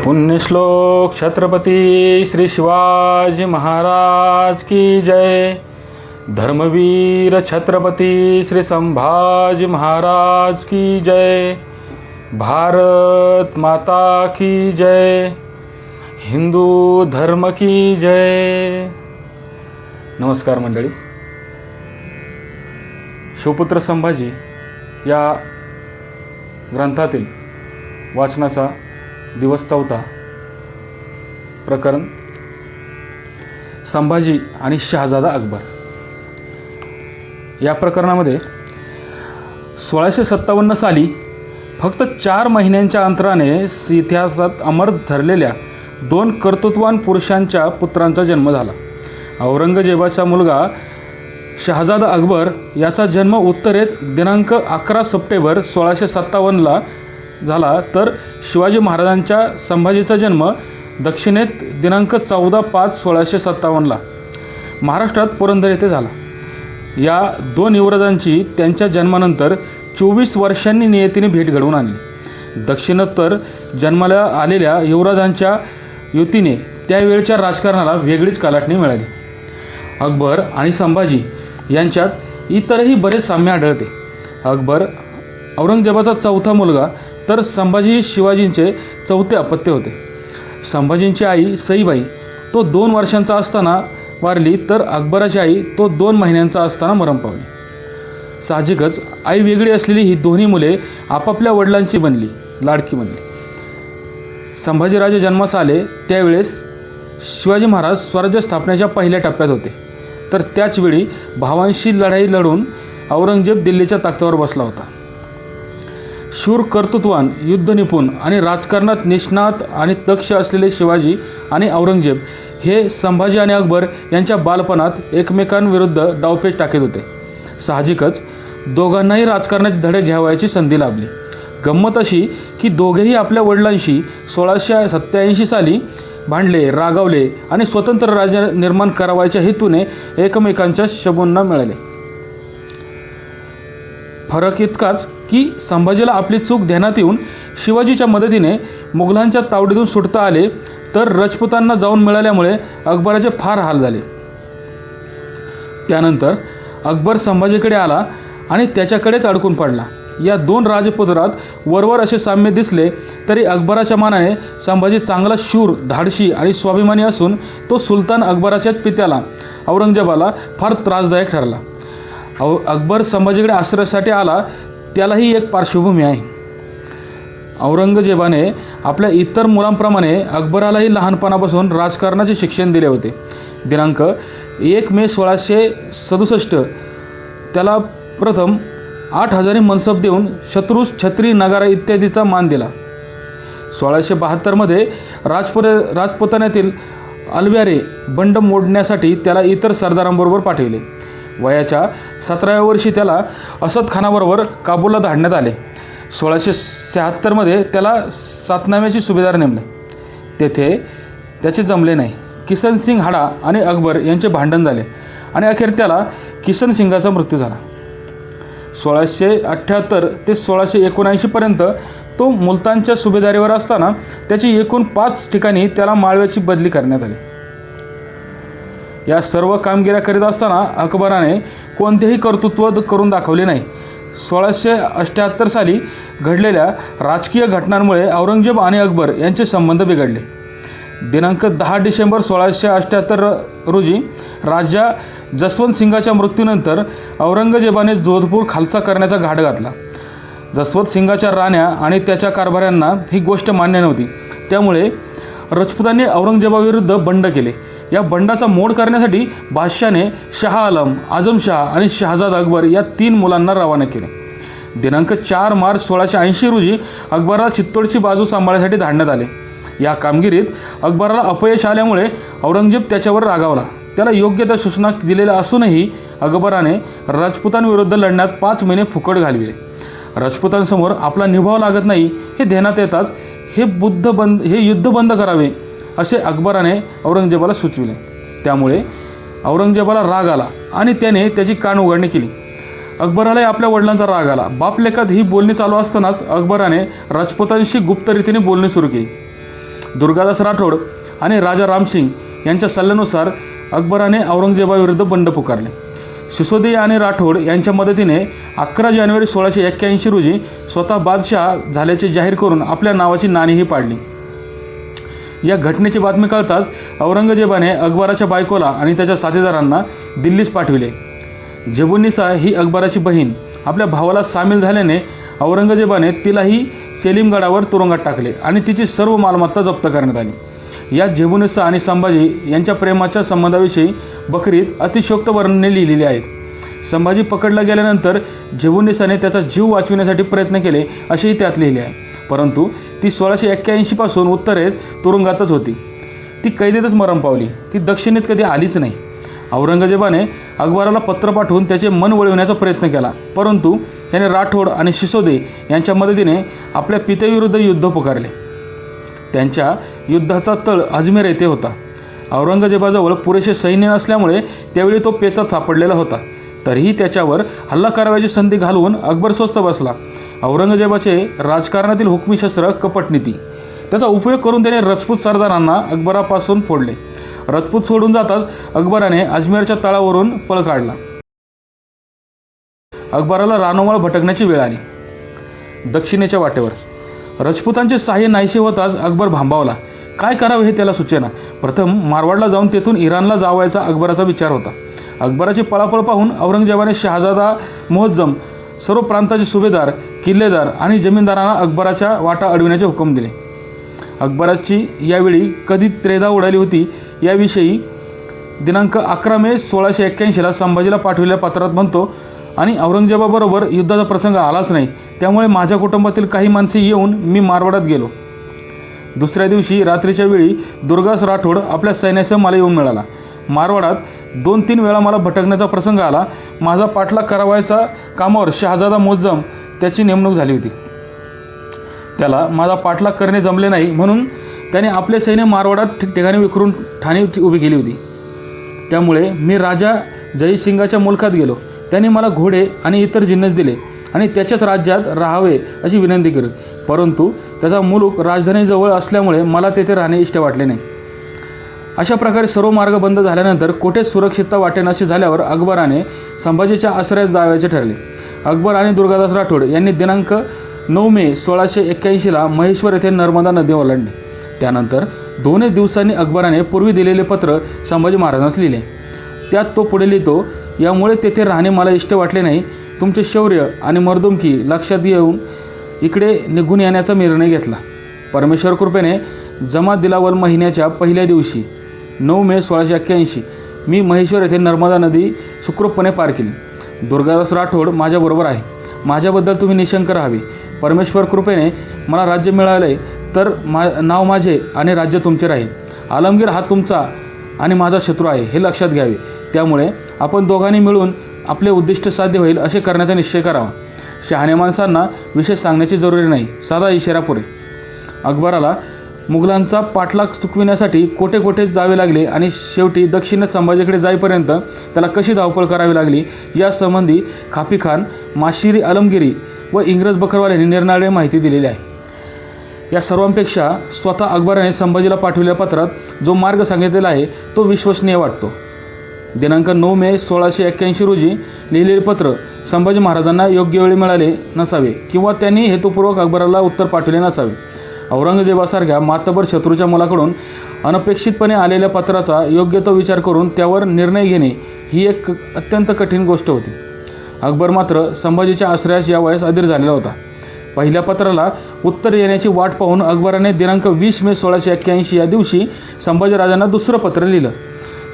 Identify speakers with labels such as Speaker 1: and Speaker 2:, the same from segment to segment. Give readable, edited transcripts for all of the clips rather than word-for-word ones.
Speaker 1: पुण्यश्लोक छत्रपती श्री शिवाजी महाराज की जय। धर्मवीर छत्रपती श्री संभाजी महाराज की जय। भारत माता की जय। हिंदू धर्म की जय। नमस्कार मंडळी, शिवपुत्र संभाजी या ग्रंथातील वाचनाचा दिवस 4. प्रकरण संभाजी आणि शहाजादा अकबर। या प्रकरणामध्ये 1657 साली फक्त 4 महिन्यांच्या अंतराने इतिहासात अमर ठरलेल्या 2 कर्तृत्ववान पुरुषांच्या पुत्रांचा जन्म झाला। औरंगजेबाचा मुलगा शहाजादा अकबर याचा जन्म उत्तरेत दिनांक 11 सप्टेंबर 1657ला झाला, तर शिवाजी महाराजांच्या संभाजीचा जन्म दक्षिणेत दिनांक 14/5/1657ला महाराष्ट्रात पुरंदर येथे झाला। या 2 युवराजांची त्यांच्या जन्मानंतर 24 वर्षांनी नियतीने भेट घडवून आणली। दक्षिणोत्तर जन्माला आलेल्या युवराजांच्या युतीने त्यावेळच्या राजकारणाला वेगळीच कलाटणी मिळाली। अकबर आणि संभाजी यांच्यात इतरही बरेच साम्य आढळते। अकबर औरंगजेबाचा 4था मुलगा, तर संभाजी शिवाजींचे 4थे अपत्य होते। संभाजींची आई सईबाई तो 2 वर्षांचा असताना वारली, तर अकबराची आई तो 2 महिन्यांचा असताना मरण पावली। साहजिकच आई वेगळी असलेली ही दोन्ही मुले आपापल्या वडिलांची लाडकी बनली। संभाजीराजे जन्मास आले त्यावेळेस शिवाजी महाराज स्वराज्य स्थापनेच्या पहिल्या टप्प्यात होते, तर त्याचवेळी भावांशी लढाई लढून औरंगजेब दिल्लीच्या तख्तावर बसला होता। शूर, कर्तृत्ववान, युद्धनिपुण आणि राजकारणात निष्णात आणि दक्ष असलेले शिवाजी आणि औरंगजेब हे संभाजी आणि अकबर यांच्या बालपणात एकमेकांविरुद्ध डावपेच टाकीत होते। साहजिकच दोघांनाही राजकारणाचे धडे घ्यावयाची संधी लाभली। गंमत अशी की दोघेही आपल्या वडिलांशी 1687 साली भांडले, रागावले आणि स्वतंत्र राज्य निर्माण करावयाच्या हेतूने एकमेकांच्या शबूंना मिळाले। फरक इतकाच की संभाजीला आपली चूक ध्यानात येऊन शिवाजीच्या मदतीने मुघलांच्या तावडीतून सुटता आले, तर राजपुतांना जाऊन मिळाल्यामुळे अकबराचे फार हाल झाले। त्यानंतर अकबर संभाजीकडे आला आणि त्याच्याकडेच अडकून पडला। या 2 राजपुत्रात वरवर असे साम्य दिसले तरी अकबराच्या मानाने संभाजी चांगला शूर, धाडशी आणि स्वाभिमानी असून तो सुलतान अकबराच्याच पित्याला औरंगजेबाला फार त्रासदायक ठरला। अकबर संभाजीकडे आश्रयासाठी आला त्यालाही एक पार्श्वभूमी आहे। औरंगजेबाने आपल्या इतर मुलांप्रमाणे अकबरालाही लहानपणापासून राजकारणाचे शिक्षण दिले होते। दिनांक 1 मे 1667 त्याला प्रथम 8,000 मनसब देऊन शत्रूस छत्री, नगारा इत्यादीचा मान दिला। 1672 राजपुतान्यातील अलव्यारे बंड मोडण्यासाठी त्याला इतर सरदारांबरोबर पाठविले। वयाच्या 17व्या वर्षी त्याला असद खानाबरोबर काबूलला धाडण्यात आले। 1676 त्याला सातनाम्याची सुभेदार नेमले। तेथे त्याचे जमले नाही। किसन सिंग हाडा आणि अकबर यांचे भांडण झाले आणि अखेर त्याला किसन सिंगाचा मृत्यू झाला। 1678 ते 1679 पर्यंत तो मुलतानच्या सुभेदारीवर असताना त्याची एकूण 5 ठिकाणी त्याला माळव्याची बदली करण्यात आली। या सर्व कामगिऱ्या करीत असताना अकबराने कोणतेही कर्तृत्व करून दाखवले नाही। 1678 साली घडलेल्या राजकीय घटनांमुळे औरंगजेब आणि अकबर यांचे संबंध बिघडले। दिनांक 10 डिसेंबर 1678 रोजी राजा जसवंत सिंगाच्या मृत्यूनंतर औरंगजेबाने जोधपूर खालसा करण्याचा घाट घातला। जसवंत सिंगाच्या राण्या आणि त्याच्या कारभाऱ्यांना ही गोष्ट मान्य नव्हती, त्यामुळे राजपुतांनी औरंगजेबाविरुद्ध बंड केले। या बंडाचा मोड करण्यासाठी बादशाने शाह आलम, आझमशाह आणि शहाजादा अकबर या 3 मुलांना रवाना केले। दिनांक 4 मार्च 1680 रोजी अकबराला चित्तोडची बाजू सांभाळण्यासाठी धाडण्यात आले। या कामगिरीत अकबराला अपयश आल्यामुळे औरंगजेब त्याच्यावर रागावला। त्याला योग्य त्या सूचना दिलेल्या असूनही अकबराने राजपुतांविरुद्ध लढण्यात 5 महिने फुकट घालविले। राजपुतांसमोर आपला निभाव लागत नाही हे ध्यानात येताच हे युद्ध बंद करावे असे अकबराने औरंगजेबाला सुचविले। त्यामुळे औरंगजेबाला राग आला आणि त्याने त्याची कान उघडणी केली। अकबरालाही आपल्या वडिलांचा राग आला। बापलेखात ही बोलणी चालू असतानाच अकबराने राजपुतांशी गुप्त रीतीने बोलणी सुरू केली। दुर्गादास राठोड आणि राजा रामसिंग यांच्या सल्ल्यानुसार अकबराने औरंगजेबाविरुद्ध बंड पुकारले. सिसोदिया आणि राठोड यांच्या मदतीने 11 जानेवारी 1681 रोजी स्वतः बादशाह झाल्याचे जाहीर करून आपल्या नावाची नाणीही पाडली. या घटनेची बातमी कळताच औरंगजेबाने अकबराच्या बायकोला आणि त्याच्या साथीदारांना दिल्लीस पाठविले. जेबुन्निसा ही अकबराची बहीण आपल्या भावाला सामील झाल्याने औरंगजेबाने तिलाही सेलीमगडावर तुरुंगात टाकले आणि तिची सर्व मालमत्ता जप्त करण्यात आली. या जेबुन्निसा आणि संभाजी यांच्या प्रेमाच्या संबंधाविषयी बकरीत अतिशयोक्त वर्णने लिहिलेली आहेत. संभाजी पकडला गेल्यानंतर जेबुन्निसाने त्याचा जीव वाचविण्यासाठी प्रयत्न केले असेही त्यात लिहिले आहे, परंतु ती 1681 पासून उत्तरेत तुरुंगातच होती. ती कैदेतच मरण पावली. ती दक्षिणेत कधी आलीच नाही. औरंगजेबाने अकबराला पत्र पाठवून त्याचे मन वळविण्याचा प्रयत्न केला, परंतु त्याने राठोड आणि सिसोदे यांच्या मदतीने आपल्या पितेविरुद्ध युद्ध पुकारले. त्यांच्या युद्धाचा तळ अजमेर येथे होता. औरंगजेबाजवळ पुरेसे सैन्य नसल्यामुळे त्यावेळी तो पेचात सापडलेला होता. तरीही त्याच्यावर हल्ला करावयाची संधी घालवून अकबर स्वस्थ बसला. औरंगजेबाचे राजकारणातील हुकमी शस्त्र कपटनीती, त्याचा उपयोग करून त्याने राजपूत सरदारांना अकबरापासून फोडले. राजपूत सोडून जाताच अकबराने अजमेरच्या तळावरून पळ काढला. अकबराला रानोमाळ भटकण्याची वेळ आली. दक्षिणेच्या वाटेवर राजपुतांचे सहाय्य नाहीसे होताच अकबर भांबावला. काय करावे हे त्याला सुचेना. प्रथम मारवाडला जाऊन तेथून इराणला जावायचा अकबराचा विचार होता. अकबराची पळापळ पाहून औरंगजेबाने शहाजादा मुअज्जम, सर्व प्रांताचे सुभेदार, किल्लेदार आणि जमीनदारांना अकबराच्या वाटा अडविण्याचे हुकम दिले. अकबराची यावेळी कधी त्रेधा उडाली होती याविषयी दिनांक 11 मे 1681 संभाजीला पाठवलेल्या पत्रात म्हणतो, आणि औरंगजेबाबरोबर युद्धाचा प्रसंग आलाच नाही, त्यामुळे माझ्या कुटुंबातील काही माणसे येऊन मी मारवाडात गेलो. दुसऱ्या दिवशी रात्रीच्या वेळी दुर्गादास राठोड आपल्या सैन्यासह मला येऊन मिळाला. मारवाडात 2-3 वेळा मला भटकण्याचा प्रसंग आला. माझा पाठलाग करावायचा कामावर शहाजादा मुअज्जम त्याची नेमणूक झाली होती. त्याला माझा पाठलाग करणे जमले नाही, म्हणून त्याने आपले सैन्य मारवाडात ठिकठिकाणी विखरून ठाणे उभी केली होती. त्यामुळे मी राजा जयसिंगाच्या मुलखात गेलो. त्याने मला घोडे आणि इतर जिन्नस दिले आणि त्याच्याच राज्यात राहावे अशी विनंती केली, परंतु त्याचा मुलूक राजधानीजवळ असल्यामुळे मला तेथे राहणे इष्ट वाटले नाही. अशा प्रकारे सर्व मार्ग बंद झाल्यानंतर कोठेच सुरक्षितता वाटेनाशी झाल्यावर अकबराने संभाजीच्या आश्रयात जावयाचे ठरले. अकबर आणि दुर्गादास राठोड यांनी दिनांक 9 मे 1681 महेश्वर येथे नर्मदा नदी ओलांडली. त्यानंतर 2 दिवसांनी अकबराने पूर्वी दिलेले पत्र संभाजी महाराजांस लिहिले. त्यात तो पुढे लिहितो, यामुळे तेथे राहणे मला इष्ट वाटले नाही. तुमचे शौर्य आणि मर्दुमकी लक्षात घेऊन इकडे निघून येण्याचा निर्णय घेतला. परमेश्वर कृपेने जमा दिलावल महिन्याच्या पहिल्या दिवशी 9 मे 1681 मी महेश्वर येथे नर्मदा नदी सुखरूपपणे पार केली. दुर्गादास राठोड माझ्याबरोबर आहे. माझ्याबद्दल तुम्ही निशंक राहावे. परमेश्वर कृपेने मला राज्य मिळाले तर नाव माझे आणि राज्य तुमचे राहील. आलमगीर हा तुमचा आणि माझा शत्रू आहे हे लक्षात घ्यावे. त्यामुळे आपण दोघांनी मिळून आपले उद्दिष्ट साध्य होईल असे करण्याचा निश्चय करावा. शहाण्या माणसांना विशेष सांगण्याची जरुरी नाही, साधा इशारा पुरे. अकबराला मुघलांचा पाठलाग चुकविण्यासाठी कोठे कोठे जावे लागले आणि शेवटी दक्षिणेत संभाजीकडे जाईपर्यंत त्याला कशी धावपळ करावी लागली यासंबंधी खाफीखान, माशिरी आलमगिरी व इंग्रज बकरवाल्यांनी निरनिराळी माहिती दिलेली आहे. या सर्वांपेक्षा स्वतः अकबराने संभाजीला पाठवलेल्या पत्रात जो मार्ग सांगितलेला आहे तो विश्वसनीय वाटतो. दिनांक 9 मे 1681 रोजी लिहिलेले पत्र संभाजी महाराजांना योग्य वेळी मिळाले नसावे किंवा त्यांनी हेतुपूर्वक अकबराला उत्तर पाठवले नसावे. औरंगजेबासारख्या मातबर शत्रूच्या मुलाकडून अनपेक्षितपणे आलेल्या पत्राचा योग्य तो विचार करून त्यावर निर्णय घेणे ही एक अत्यंत कठीण गोष्ट होती. अकबर मात्र संभाजीच्या आश्रयास यावयास अधीर झालेला होता. पहिल्या पत्राला उत्तर येण्याची वाट पाहून अकबराने दिनांक 20 मे 1681 या दिवशी संभाजीराजांना दुसरं पत्र लिहिलं.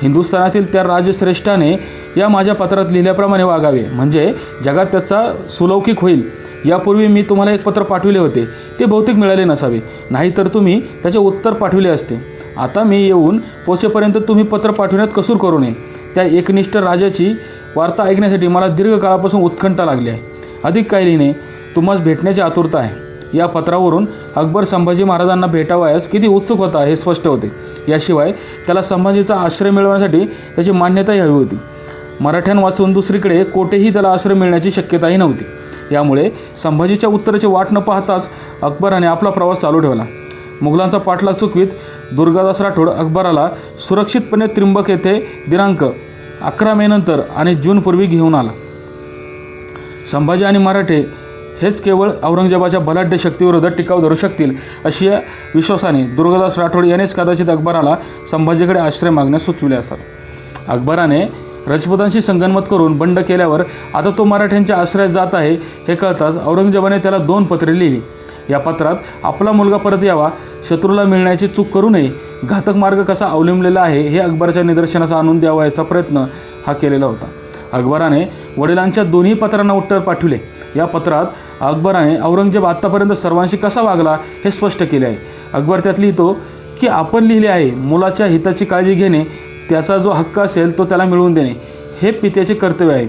Speaker 1: हिंदुस्थानातील त्या राजश्रेष्ठाने या माझ्या पत्रात लिहिल्याप्रमाणे वागावे, म्हणजे जगात त्याचा सुलौकिक होईल. यापूर्वी मी तुम्हाला एक पत्र पाठविले होते, ते बहुतेक मिळाले नसावे, नाहीतर तुम्ही त्याचे उत्तर पाठविले असते. आता मी येऊन पोचेपर्यंत तुम्ही पत्र पाठविण्यात कसूर करू नये. त्या एकनिष्ठ राजाची वार्ता ऐकण्यासाठी मला दीर्घ काळापासून उत्कंठा लागली आहे. अधिक काही लिहिणे तुम्हाला भेटण्याची आतुरता आहे. या पत्रावरून अकबर संभाजी महाराजांना भेटावयास किती उत्सुक होता हे स्पष्ट होते. याशिवाय त्याला संभाजीचा आश्रय मिळवण्यासाठी त्याची मान्यताही हवी होती. मराठ्यांवाचून दुसरीकडे कोठेही त्याला आश्रय मिळण्याची शक्यताही नव्हती. यामुळे संभाजीच्या उत्तराची वाट न पाहताच अकबराने आपला प्रवास चालू ठेवला. मुघलांचा पाठलाग चुकवीत दुर्गादास राठोड अकबराला सुरक्षितपणे त्र्यंबक येथे दिनांक 11 मे नंतर आणि जूनपूर्वी घेऊन आला. संभाजी आणि मराठे हेच केवळ औरंगजेबाच्या बलाढ्य शक्तीविरोधात टिकाव धरू शकतील अशी या विश्वासाने दुर्गादास राठोड यानेच कदाचित अकबराला संभाजीकडे आश्रय मागण्यास सुचविले असावे. अकबराने राजपुतांशी संगनमत करून बंड केल्यावर आता तो मराठ्यांच्या आश्रयात जात आहे हे कळताच औरंगजेबाने त्याला 2 पत्रे लिहिली. या पत्रात आपला मुलगा परत यावा, शत्रूला मिळण्याची चूक करू नये, घातक मार्ग कसा अवलंबलेला आहे हे अकबराच्या निदर्शनास आणून द्यावा याचा प्रयत्न हा केलेला होता. अकबराने वडिलांच्या दोन्ही पत्रांना उत्तर पाठविले. या पत्रात अकबराने औरंगजेब आत्तापर्यंत सर्वांशी कसा वागला हे स्पष्ट केले आहे. अकबर त्यात लिहितो की आपण लिहिले आहे, मुलाच्या हिताची काळजी घेणे, त्याचा जो हक्क असेल तो त्याला मिळवून देणे हे पित्याचे कर्तव्य आहे.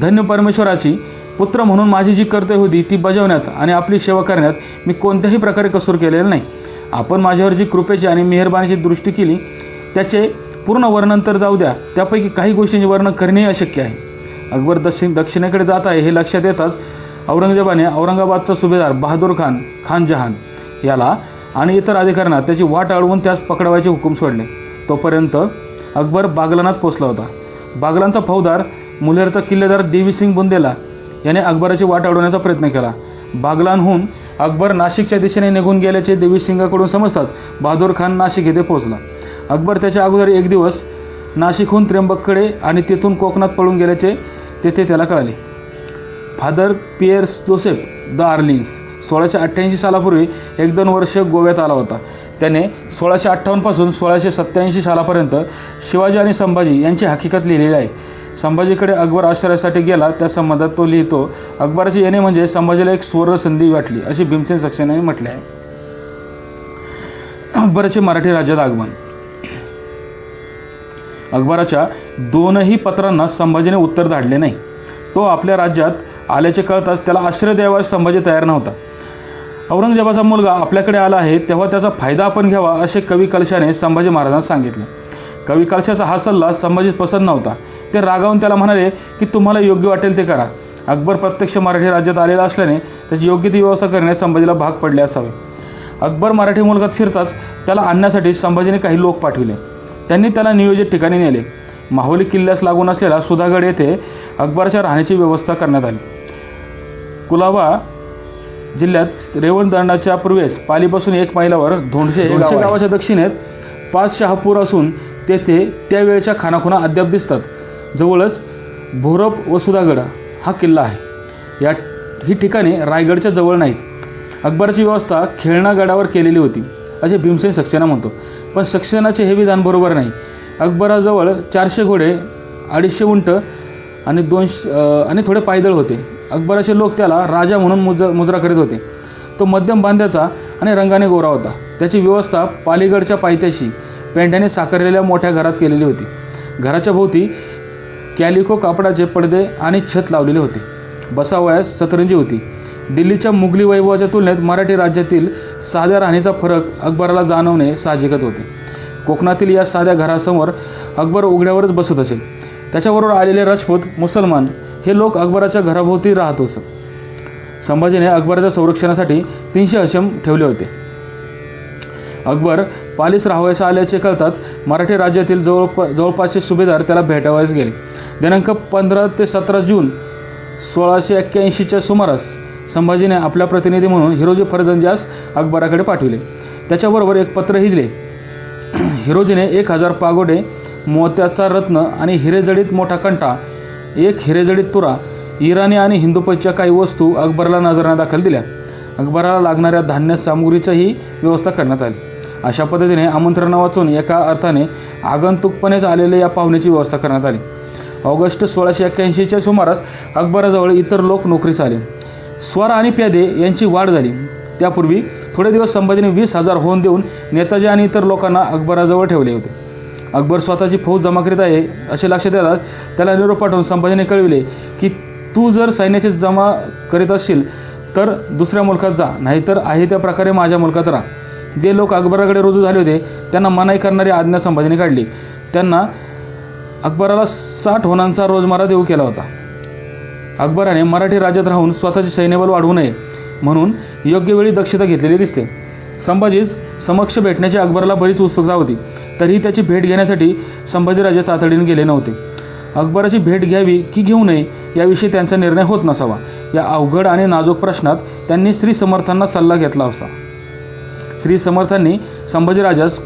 Speaker 1: धन्य परमेश्वराची पुत्र म्हणून माझी जी कर्तव्य होती ती बजावण्यात आणि आपली सेवा करण्यात मी कोणत्याही प्रकारे कसूर केलेला नाही. आपण माझ्यावर जी कृपेची आणि मेहरबानीची दृष्टी केली त्याचे पूर्ण वर्णन तर जाऊ द्या, त्यापैकी काही गोष्टींचे वर्णन करणेही अशक्य आहे. अकबर दक्षिणेकडे जात आहे हे लक्षात येताच औरंगजेबाने औरंगाबादचा सुभेदार बहादूर खान, खान जहान याला आणि इतर अधिकाऱ्यांना त्याची वाट अडवून त्यास पकडवायचे हुकूम सोडले. तोपर्यंत अकबर बागलानात पोचला होता. बागलांचा फौजदार मुलेरचा किल्लेदार देवीसिंग बुंदेला याने अकबराची वाट अडवण्याचा प्रयत्न केला. बागलानहून अकबर नाशिकच्या दिशेने निघून गेल्याचे देवीसिंगाकडून समजतात बहादूर खान नाशिक येथे पोहोचला. अकबर त्याच्या अगोदर एक दिवस नाशिकहून त्र्यंबककडे आणि तेथून कोकणात पळून गेल्याचे तेथे त्याला कळाले. फादर पियर्स जोसेफ द आर्लिन्स 1688 सालापूर्वी 1-2 वर्ष गोव्यात आला होता. त्याने 1658 पासून 1687 सालापर्यंत शिवाजी आणि संभाजी यांची हकीकत लिहिलेली आहे. संभाजीकडे अकबर आश्रयासाठी गेला त्या संबंधात तो लिहितो, अकबराची येणे म्हणजे संभाजीला एक सुवर्ण संधी वाटली अशी भीमसेन सक्सेनाने म्हटले आहे. अकबराचे मराठी राज्यात आगमन. अकबराच्या 2ही पत्रांना संभाजीने उत्तर धाडले नाही. तो आपल्या राज्यात आल्याचे कळताच त्याला आश्रय द्यावा संभाजी तयार नव्हता. औरंगजेबाचा मुलगा आपल्याकडे आला आहे तेव्हा त्याचा फायदा आपण घ्यावा असे कवी कलशाने संभाजी महाराजांना सांगितले. कवी कलशाचा हा सल्ला संभाजीत पसंत नव्हता. ते रागावून त्याला म्हणाले की तुम्हाला योग्य वाटेल ते करा. अकबर प्रत्यक्ष मराठी राज्यात आलेला असल्याने त्याची योग्य ती व्यवस्था करण्यास संभाजीला भाग पडले असावे. अकबर मराठी मुलगात शिरताच त्याला आणण्यासाठी संभाजीने काही लोक पाठविले. त्यांनी त्याला नियोजित ठिकाणी नेले. माहुली किल्ल्यास लागून असलेला सुधागड येथे अकबराच्या राहण्याची व्यवस्था करण्यात आली. कुलाबा जिल्ह्यात रेवणदंडाच्या पूर्वेस पालीपासून 1 मैलावर धोंडशे गावाच्या दक्षिणेत 5 शहापूर असून तेथे त्यावेळच्या खानाखुणा अद्याप दिसतात. जवळच भोरप व सुधागड हा किल्ला आहे. ही ठिकाणे रायगडच्या जवळ नाहीत. अकबराची व्यवस्था खेळणा गडावर केलेली होती असे भीमसेन सक्सेना म्हणतो, पण सक्सेनाचे हे विधान बरोबर नाही. अकबराजवळ 400 घोडे, 250 उंट आणि 200 आणि थोडे पायदळ होते. अकबराचे लोक त्याला राजा म्हणून मुजरा करीत होते. तो मध्यम बांध्याचा आणि रंगाने गोरा होता. त्याची व्यवस्था पालीगडच्या पायथ्याशी पेंढ्याने साकारलेल्या मोठ्या घरात केलेली होती. घराच्या भोवती कॅलिको कापडाचे पडदे आणि छत लावलेले होते. बसावयास सतरंजी होती. दिल्लीच्या मुघली वैभवाच्या तुलनेत मराठी राज्यातील साध्या राहणीचा फरक अकबराला जाणवणे साहजिकच होते. कोकणातील या साध्या घरासमोर अकबर उघड्यावरच बसत असे. त्याच्याबरोबर आलेले राजपूत, मुसलमान हे लोक अकबराच्या घराभोवती राहत असत. संभाजीने अकबराच्या संरक्षणासाठी 300 हशम ठेवले होते. अकबर पालीस राहावयास आल्याचे कळतात मराठी राज्यातील जवळपासचे सुभेदार त्याला भेटावयास गेले. दिनांक 15 ते 17 जून 1681च्या सुमारास संभाजीने आपल्या प्रतिनिधी म्हणून हिरोजी फर्जंजास अकबराकडे पाठविले. त्याच्याबरोबर एक पत्रही दिले. हिरोजीने 1000 पागोडे, मोत्याचा रत्न आणि हिरेजडित मोठा कंठा, 1 हिरेजडित तुरा, इराणी आणि हिंदुपैच्या काही वस्तू अकबराला नजरादाखल दिल्या. अकबराला लागणाऱ्या धान्य सामुग्रीचीही व्यवस्था करण्यात आली. अशा पद्धतीने आमंत्रण वाचून एका अर्थाने आगंतुकपणेच आलेल्या या पाहुण्याची व्यवस्था करण्यात आली. ऑगस्ट 1681च्या सुमारास अकबराजवळ इतर लोक नोकरीस आले. स्वार आणि प्यादे यांची वाढ झाली. त्यापूर्वी थोडे दिवस संभाजीने 20,000 होऊन देऊन नेताजी आणि इतर लोकांना अकबराजवळ ठेवले होते. अकबर स्वतःची फौज जमा करीत आहे असे लक्षात येतात त्याला निरोप पाठवून संभाजीने कळविले की तू जर सैन्याची जमा करीत असशील तर दुसऱ्या मुलकात जा, नाहीतर आहे त्या प्रकारे माझ्या मुलकात राहा. जे लोक अकबराकडे रुजू झाले होते त्यांना मनाई करणारी आज्ञा संभाजीने काढली. त्यांना अकबराला 60 होणांचा रोजमारा देऊ केला होता. अकबराने मराठी राज्यात राहून स्वतःचे सैन्यबल वाढवू नये म्हणून योग्य वेळी दक्षता घेतलेली दिसते. संभाजीच समक्ष भेटण्याची अकबराला बरीच उत्सुकता होती. तरीही त्याची भेट घेण्यासाठी संभाजीराजे तातडीने गेले नव्हते. अकबराची भेट घ्यावी की घेऊ नये याविषयी त्यांचा निर्णय होत नसावा. या अवघड आणि नाजूक प्रश्नात त्यांनी श्री समर्थांना सल्ला घेतला असा. श्री समर्थांनी संभाजीराजास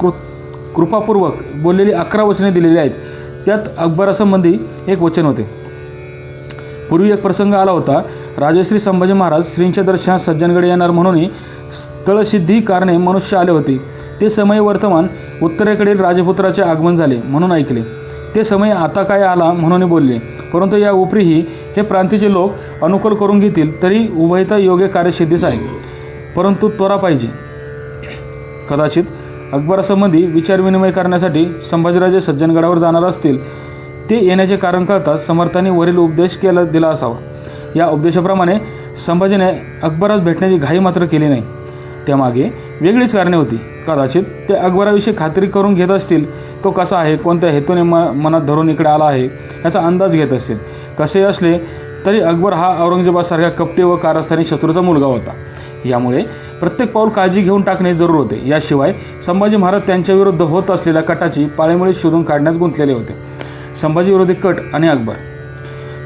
Speaker 1: कृपापूर्वक बोललेली 11 वचने दिलेली आहेत. त्यात अकबरासंबंधी एक वचन होते. पूर्वी एक प्रसंग आला होता. राजश्री संभाजी महाराज श्रींच्या दर्शनात सज्जनगड येणार म्हणून स्थळसिद्धी कारणे मनुष्य आले होते. ते समय वर्तमान उत्तरेकडील राजपुत्राचे आगमन झाले म्हणून ऐकले. ते समय आता काय आला म्हणून बोलले. परंतु या उपरीही हे प्रांतीचे लोक अनुकूल करून घेतील तरी उभयता योग्य कार्यसिद्धीस आहे. परंतु त्वरा पाहिजे. कदाचित अकबरासंबंधी विचारविनिमय करण्यासाठी संभाजीराजे सज्जनगडावर जाणार असतील. ते येण्याचे कारण कळताच समर्थांनी वरील उपदेश दिला असावा. या उपदेशाप्रमाणे संभाजीने अकबरास भेटण्याची घाई मात्र केली नाही. त्यामागे वेगळीच कारणे होती. कदाचित ते अकबराविषयी खात्री करून घेत असतील. तो कसा आहे, कोणत्या हेतूने मनात धरून इकडे आला आहे याचा अंदाज घेत असतील. कसे असले तरी अकबर हा औरंगजेबासारख्या कपटी व कारस्थानी शत्रूचा मुलगा होता. यामुळे प्रत्येक पाऊल काळजी घेऊन टाकणे जरूर होते. याशिवाय संभाजी महाराज त्यांच्याविरुद्ध होत असलेल्या कटाची पाळेमुळे शोधून काढण्यात गुंतलेले होते. संभाजीविरोधी कट आणि अकबर.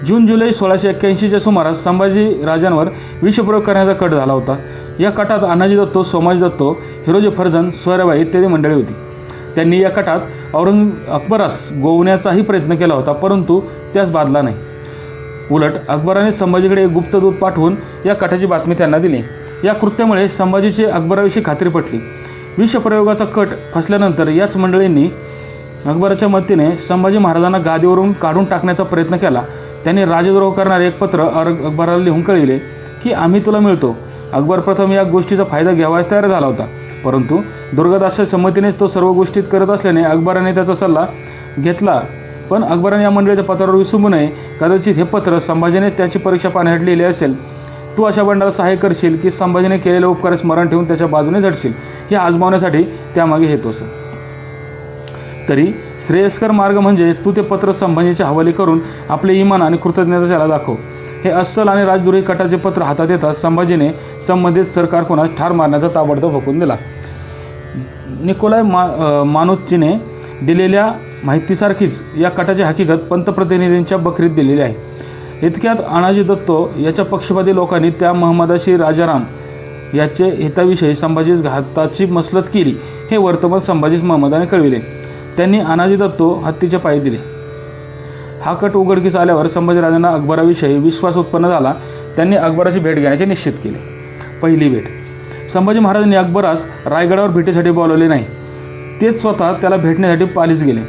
Speaker 1: जून जुलै 1681च्या सुमारास संभाजी राजांवर विषप्रयोग करण्याचा कट झाला होता. या कटात अनाजी दत्तो, सोमाजी दत्तो, हिरोजी फर्जंद, सोयराबाई इत्यादी मंडळी होती. त्यांनी या कटात अकबरास गोवण्याचाही प्रयत्न केला होता, परंतु त्यास बाधला नाही. उलट अकबराने संभाजीकडे एक गुप्तदूत पाठवून या कटाची बातमी त्यांना दिली. या कृत्यामुळे संभाजीची अकबराविषयी खात्री पटली. विषप्रयोगाचा कट फसल्यानंतर याच मंडळींनी अकबराच्या मदतीने संभाजी महाराजांना गादीवरून काढून टाकण्याचा प्रयत्न केला. त्यांनी राजद्रोह करणारे एक पत्र अकबराला लिहून कळविले की आम्ही तुला मिळतो. अकबर प्रथम या गोष्टीचा फायदा घ्यावाच तयार झाला होता, परंतु दुर्गादासच्या संमतीनेच तो सर्व गोष्टीत करत असल्याने अकबराने त्याचा सल्ला घेतला. पण अकबराने या मंडळीच्या पत्रावर विसंबू नये. कदाचित हे पत्र संभाजीने त्याची परीक्षा पाहण्यासाठी लिहिले असेल. तू अशा बंडाला सहाय्य करशील की संभाजीने केलेल्या उपकारास स्मरण ठेवून त्याच्या बाजूने झटशील हे आजमावण्यासाठी त्यामागे हेतू असेल. तरी श्रेयस्कर मार्ग म्हणजे तू ते पत्र संभाजीचे हवाले करून आपले इमान आणि कृतज्ञता त्याला दाखव. हे अस्सल आणि राजद्रोही कटाचे पत्र हातात येताच संभाजीने संबंधित सरकारकोणास ठार मारण्याचा ताबडतोब हुकूम दिला. निकोलाय मानोच्चीने दिलेल्या माहितीसारखीच या कटाची हकीकत पंतप्रतिनिधींच्या बखरीत दिलेली आहे. इतक्यात अनाजी दत्तो याच्या पक्षपाती लोकांनी त्या महम्मदाशी राजाराम याचे हिताविषयी संभाजीस घाताची मसलत केली हे वर्तमान संभाजीस महम्मदाने कळविले. त्यांनी अनाजी दत्तो हत्तीच्या पायी दिले. हा कट उघडकीस आल्यावर संभाजीराजांना अकबराविषयी विश्वास उत्पन्न झाला. त्यांनी अकबराची भेट घेण्याचे निश्चित केले. पहिली भेट. संभाजी महाराजांनी अकबरास रायगडावर भेटीसाठी बोलावले नाही. तेच स्वतः त्याला भेटण्यासाठी पालीस गेले.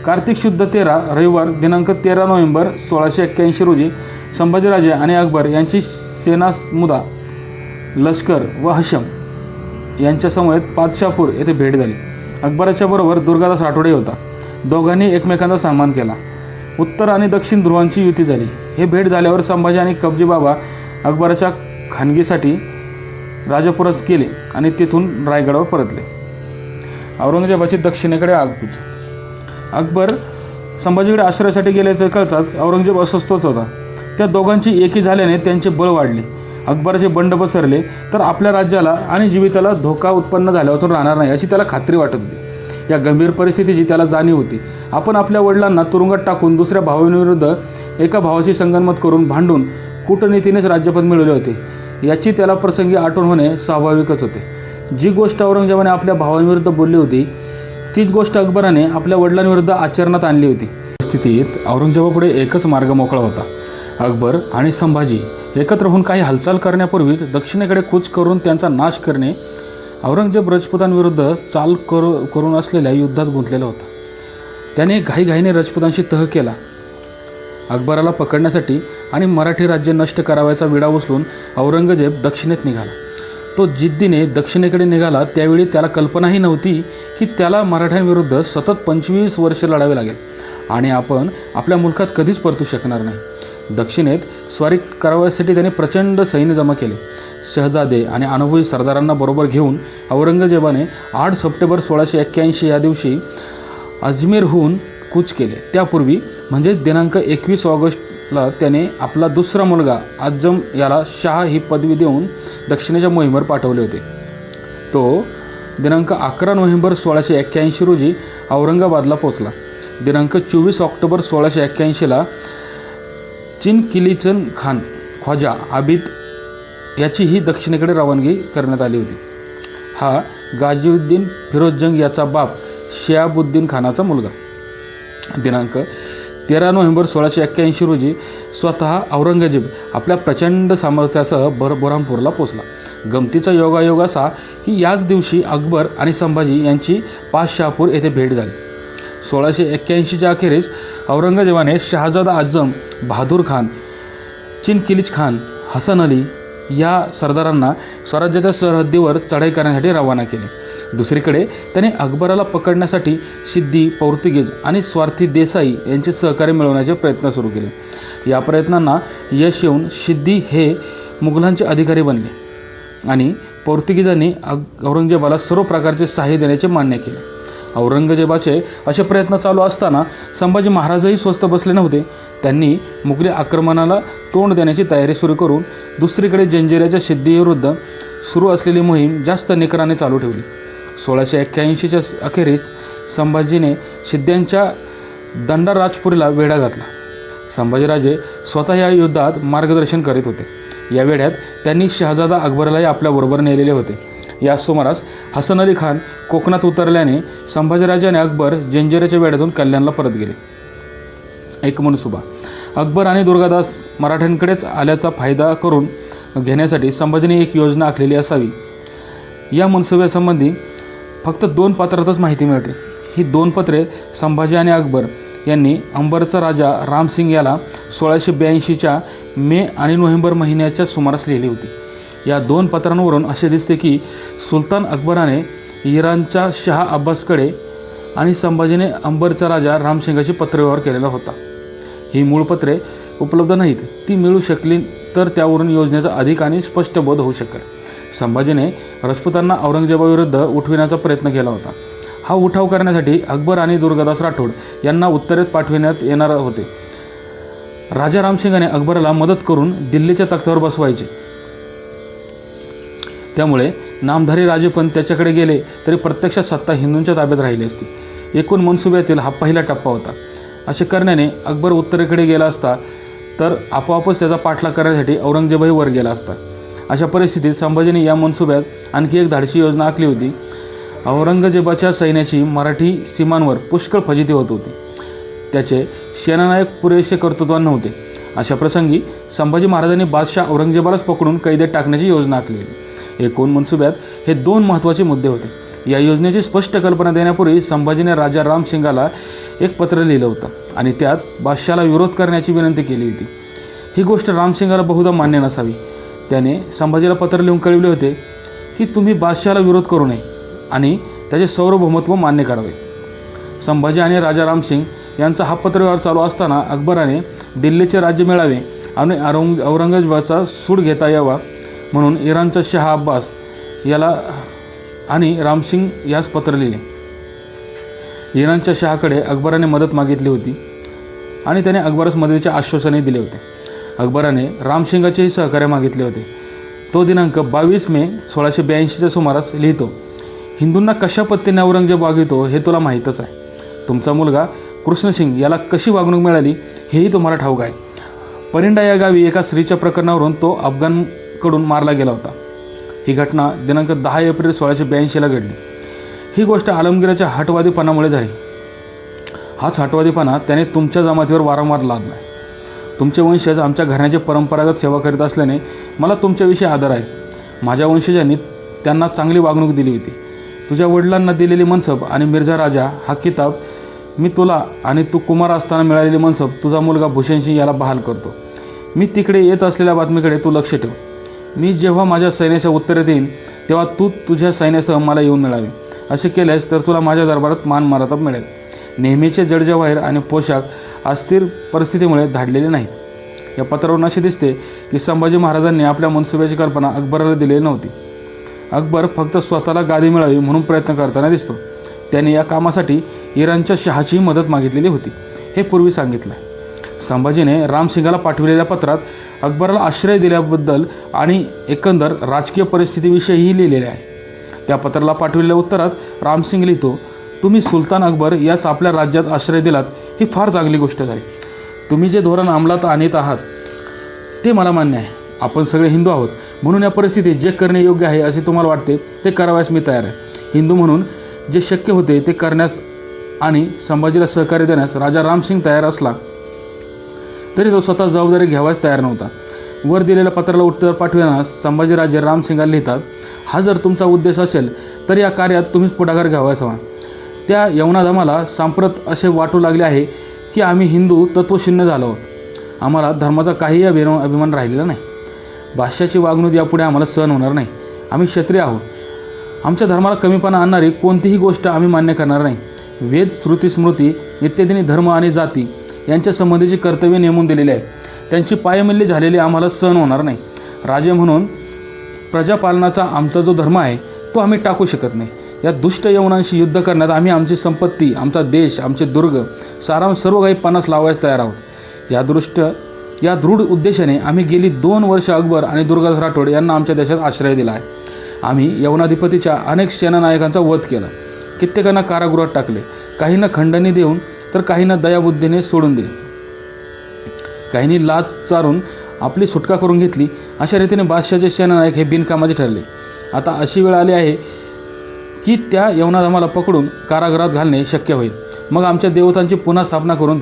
Speaker 1: कार्तिक शुद्ध 13 रविवार दिनांक 13 नोव्हेंबर 1681 रोजी संभाजीराजे आणि अकबर यांची सेनामुदा लष्कर व हशम यांच्या समवेत पातशापूर येथे भेट झाली. अकबराच्या बरोबर दुर्गादास राठोडे होता. दोघांनी एकमेकांचा सन्मान केला. उत्तर आणि दक्षिण ध्रुवांची युती झाली. हे भेट झाल्यावर संभाजी आणि कबजी बाबा अकबराच्या खानगीसाठी राजापुरास गेले आणि तेथून रायगडावर परतले. औरंगजेबाची दक्षिणेकडे आगपूज. अकबर संभाजीकडे आश्रयासाठी गेल्याचे कळताच औरंगजेब अस्वस्थच होता. त्या दोघांची एकी झाल्याने त्यांचे बळ वाढले. अकबराचे बंड पसरले तर आपल्या राज्याला आणि जीविताला धोका उत्पन्न झाल्यापासून राहणार नाही अशी त्याला खात्री वाटत होती. या गंभीर परिस्थितीची त्याला जाणीव होती. आपण आपल्या वडिलांना तुरुंगात टाकून दुसऱ्या भावांविरुद्ध एका भावाची संगनमत करून भांडून कूटनीतीनेच राज्यपद मिळवले होते याची त्याला प्रसंगी आठवण होणे स्वाभाविकच होते. जी गोष्ट औरंगजेबाने आपल्या भावांविरुद्ध बोलली होती तीच गोष्ट अकबराने आपल्या वडिलांविरुद्ध आचरणात आणली होती. स्थितीत औरंगजेबापुढे एकच मार्ग मोकळा होता. अकबर आणि संभाजी एकत्र होऊन काही हालचाल करण्यापूर्वीच दक्षिणेकडे कूच करून त्यांचा नाश करणे. औरंगजेब राजपुतांविरुद्ध चाल करून असलेल्या युद्धात गुंतलेला होता. त्याने घाईघाईने राजपुतांशी तह केला. अकबराला पकडण्यासाठी आणि मराठी राज्य नष्ट करावयाचा विडा उचलून औरंगजेब दक्षिणेत निघाला. तो जिद्दीने दक्षिणेकडे निघाला त्यावेळी त्याला कल्पनाही नव्हती की त्याला मराठ्यांविरुद्ध सतत 25 वर्ष लढावे लागेल आणि आपण आपल्या मुलखात कधीच परतू शकणार नाही. दक्षिणेत स्वारी करावयासाठी त्याने प्रचंड सैन्य जमा केले. शहजादे आणि अनुभवी सरदारांना बरोबर घेऊन औरंगजेबाने 8 सप्टेंबर 1681 या दिवशी अजमेरहून कूच केले. त्यापूर्वी म्हणजेच दिनांक 21 ऑगस्टला त्याने आपला दुसरा मुलगा आजम याला शाह ही पदवी देऊन दक्षिणेच्या मोहिमेवर पाठवले होते. तो दिनांक 11 नोव्हेंबर 1681 रोजी औरंगाबादला पोचला. दिनांक 24 ऑक्टोबर 1681ला चिनकिलीचन खान ख्वाजा आबिद याचीही दक्षिणेकडे रवानगी करण्यात आली होती. हा गाजीउद्दीन फिरोजजंग याचा बाप शिहाबुद्दीन खानाचा मुलगा. दिनांक 13 नोव्हेंबर 1681 रोजी स्वतः औरंगजेब आपल्या प्रचंड सामर्थ्यासह बुरहानपूरला पोचला. गमतीचा योगायोग असा की याच दिवशी अकबर आणि संभाजी यांची पातशाहपूर येथे भेट झाली. 1681च्या अखेरीस औरंगजेबाने शहाजादा आझम, बहादूर खान, चिनकिलीच खान, हसन अली या सरदारांना स्वराज्याच्या सरहद्दीवर चढाई करण्यासाठी रवाना केले. दुसरीकडे त्याने अकबराला पकडण्यासाठी सिद्दी, पोर्तुगीज आणि स्वार्थी देसाई यांचे सहकार्य मिळवण्याचे प्रयत्न सुरू केले. या प्रयत्नांना यश येऊन सिद्दी हे मुघलांचे अधिकारी बनले आणि पोर्तुगीजांनी औरंगजेबाला सर्व प्रकारचे सहाय्य देण्याचे मान्य केले. औरंगजेबाचे असे प्रयत्न चालू असताना संभाजी महाराजही स्वस्थ बसले नव्हते. त्यांनी मुघली आक्रमणाला तोंड देण्याची तयारी सुरू करून दुसरीकडे जंजिऱ्याच्या सिद्धीविरुद्ध सुरू असलेली मोहीम जास्त निकराने चालू ठेवली. 1681च्या अखेरीस संभाजीने सिद्ध्यांच्या दंडाराजपुरीला वेढा घातला. संभाजीराजे स्वतः या युद्धात मार्गदर्शन करीत होते. या वेढ्यात त्यांनी शहाजादा अकबरालाही आपल्याबरोबर नेलेले होते. या सुमारास हसन अली खान कोकणात उतरल्याने संभाजीराजे आणि अकबर जंजिऱ्याच्या वेढ्यातून कल्याणला परत गेले. एक मनसुबा अकबर आणि दुर्गादास मराठ्यांकडेच आल्याचा फायदा करून घेण्यासाठी संभाजीने एक योजना आखलेली असावी. या मनसुब्यासंबंधी फक्त 2 पत्रातच माहिती मिळते. ही 2 पत्रे संभाजी आणि अकबर यांनी अंबरचा राजा रामसिंग याला 1682च्या मे आणि नोव्हेंबर महिन्याच्या सुमारास लिहिली होती. या 2 पत्रांवरून असे दिसते की सुलतान अकबराने इराणच्या शहा अब्बासकडे आणि संभाजीने अंबरचा राजा रामसिंगाशी पत्रव्यवहार केलेला होता. ही मूळ पत्रे उपलब्ध नाहीत. ती मिळू शकली तर त्यावरून योजनेचा अधिक आणि स्पष्ट बोध होऊ शकेल. संभाजीने राजपुतांना औरंगजेबाविरुद्ध उठविण्याचा प्रयत्न केला होता. हा उठाव करण्यासाठी अकबर आणि दुर्गादास राठोड यांना उत्तरेत पाठविण्यात येणार होते. राजा रामसिंगाने अकबराला मदत करून दिल्लीच्या तख्तावर बसवायचे. त्यामुळे नामधारी राजे पण त्याच्याकडे गेले तरी प्रत्यक्षात सत्ता हिंदूंच्या ताब्यात राहिली असती. एकूण मनसुब्यातील हा पहिला टप्पा होता. असे करण्याने अकबर उत्तरेकडे गेला असता तर आपोआपच त्याचा पाठलाग करण्यासाठी औरंगजेबही वर गेला असता. अशा परिस्थितीत संभाजीने या मनसुब्यात आणखी एक धाडसी योजना आखली होती. औरंगजेबाच्या सैन्याची मराठी सीमांवर पुष्कळ फजिती होत होती. त्याचे सेनानायक पुरेसे कर्तृत्वान नव्हते. अशा प्रसंगी संभाजी महाराजांनी बादशाह औरंगजेबालाच पकडून कैदेत टाकण्याची योजना आखली होती. एकूण मनसुब्यात हे 2 महत्त्वाचे मुद्दे होते. या योजनेची स्पष्ट कल्पना देण्यापूर्वी संभाजीने राजा रामसिंगाला एक पत्र लिहिलं होतं आणि त्यात बादशाहला विरोध करण्याची विनंती केली होती. ही गोष्ट रामसिंगाला बहुधा मान्य नसावी. त्याने संभाजीला पत्र लिहून कळविले होते की तुम्ही बादशाहला विरोध करू नये आणि त्याचे सार्वभौमत्व मान्य करावे. संभाजी आणि राजा रामसिंग यांचा हा पत्रव्यवहार चालू असताना अकबराने दिल्लीचे राज्य मिळावे आणि औरंगजेबाचा सूड घेता यावा म्हणून इराणचा शहा अब्बास याला आणि रामसिंग यास पत्र लिहिले. इराणच्या शहाकडे अकबराने मदत मागितली होती आणि त्याने अकबरास मदतीचे आश्वासनही दिले होते. अकबराने रामसिंगाचेही सहकार्य मागितले होते. तो दिनांक 22 मे 1682च्या सुमारास लिहितो, हिंदूंना कशा पद्धतीने औरंगजेब वागवितो हे तुला माहीतच आहे. तुमचा मुलगा कृष्णसिंग याला कशी वागणूक मिळाली हेही तुम्हाला ठाऊक आहे. परिंडा या गावी एका स्त्रीच्या प्रकरणावरून तो अफगाणकडून मारला गेला होता. ही घटना दिनांक 10 एप्रिल 1682ला घडली. ही गोष्ट आलमगीराच्या हटवादीपणामुळे झाली. हाच हटवादीपणा त्याने तुमच्या जमातीवर वारंवार लादला आहे. तुमचे वंशज आमच्या घराण्याची परंपरागत सेवा करीत असल्याने मला तुमच्याविषयी आदर आहे. माझ्या वंशजांनी त्यांना चांगली वागणूक दिली होती. तुझ्या वडिलांना दिलेली मनसब आणि मिर्झा राजा हा किताब मी तुला आणि तू कुमार असताना मिळालेली मनसब तुझा मुलगा भूषणसिंग याला बहाल करतो. मी तिकडे येत असलेल्या बातमीकडे तू लक्ष ठेव. मी जेव्हा माझ्या सैन्याच्या उत्तरेत येईन तेव्हा तू तुझ्या सैन्यासह मला येऊन मिळावे. असे केल्यास तर तुला माझ्या दरबारात मान मर्यादा मिळेल. नेहमीचे जडजवाहीर आणि पोशाख अस्थिर परिस्थितीमुळे धाडलेले नाहीत. या पत्रावरून असे दिसते की संभाजी महाराजांनी आपल्या मनसुब्याची कल्पना अकबराला दिलेली नव्हती. अकबर फक्त स्वतःला गादी मिळावी म्हणून प्रयत्न करताना दिसतो. त्याने या कामासाठी इराणच्या शहाचीही मदत मागितलेली होती. हे पूर्वी सांगितलं. संभाजीने रामसिंगाला पाठविलेल्या पत्रात अकबराला आश्रय दिल्याबद्दल आणि एकंदर राजकीय परिस्थितीविषयीही लिहिलेले आहे. त्या पत्राला पाठवलेल्या उत्तरात रामसिंग लिहितो, तुम्ही सुलतान अकबर यास आपल्या राज्यात आश्रय दिलात ही फार चांगली गोष्ट आहे. तुम्ही जे धोरण अंमलात आणत आहात ते मला मान्य आहे. आपण सगळे हिंदू आहोत म्हणून या परिस्थितीत जे करणे योग्य आहे असे तुम्हाला वाटते ते करावयास मी तयार आहे. हिंदू म्हणून जे शक्य होते ते करण्यास आणि संभाजीला सहकार्य देण्यास राजा रामसिंग तयार असला तरी तो स्वतः जबाबदारी घ्यावयास तयार नव्हता. वर दिलेल्या पत्राला उत्तर पाठवताना संभाजीराजे रामसिंगाला लिहितात, हा जर तुमचा उद्देश असेल तर या कार्यात तुम्हीच पुढाकार घ्यावयास हवा. त्या यवनाधमाला सांप्रत असे वाटू लागले आहे की आम्ही हिंदू तत्वशून्य झालो आहोत. आम्हाला धर्माचा काहीही अभिमान राहिलेला नाही. भाष्याची वागणूक यापुढे आम्हाला सहन होणार नाही. आम्ही क्षत्रिय आहोत. आमच्या धर्माला कमीपणा आणणारी कोणतीही गोष्ट आम्ही मान्य करणार नाही. वेद, श्रुती, स्मृती इत्यादींनी धर्म आणि जाती यांच्या संबंधीची कर्तव्य नेमून दिलेली आहे. त्यांची पायमल्ली झालेली आम्हाला सहन होणार नाही. राजे म्हणून प्रजापालनाचा आमचा जो धर्म आहे तो आम्ही टाकू शकत नाही. या दुष्ट यवनांशी युद्ध करण्यात आम्ही आमची संपत्ती, आमचा देश, आमचे दुर्ग, सारांश सर्व काही पणास लावायस तयार आहोत. या दृढ उद्देशाने आम्ही गेली 2 वर्ष अकबर आणि दुर्गादास राठोड यांना आमच्या देशात आश्रय दिला आहे. आम्ही यवनाधिपतीच्या अनेक सेनानायकांचा वध केला. कित्येकांना कारागृहात टाकले. काहींना खंडणी देऊन तर काहींना दयाबुद्धीने सोडून दिले. काहींनी लाच चारून आपली सुटका करून घेतली. अशा रीतीने बादशाहचे सेनानायक हे बिनकामाचे ठरले. आता अशी वेळ आली आहे की त्या यवनाधमाला पकडून कारागृहात घालणे शक्य होईल. मग आमच्या देवतांची पुन्हा स्थापना करून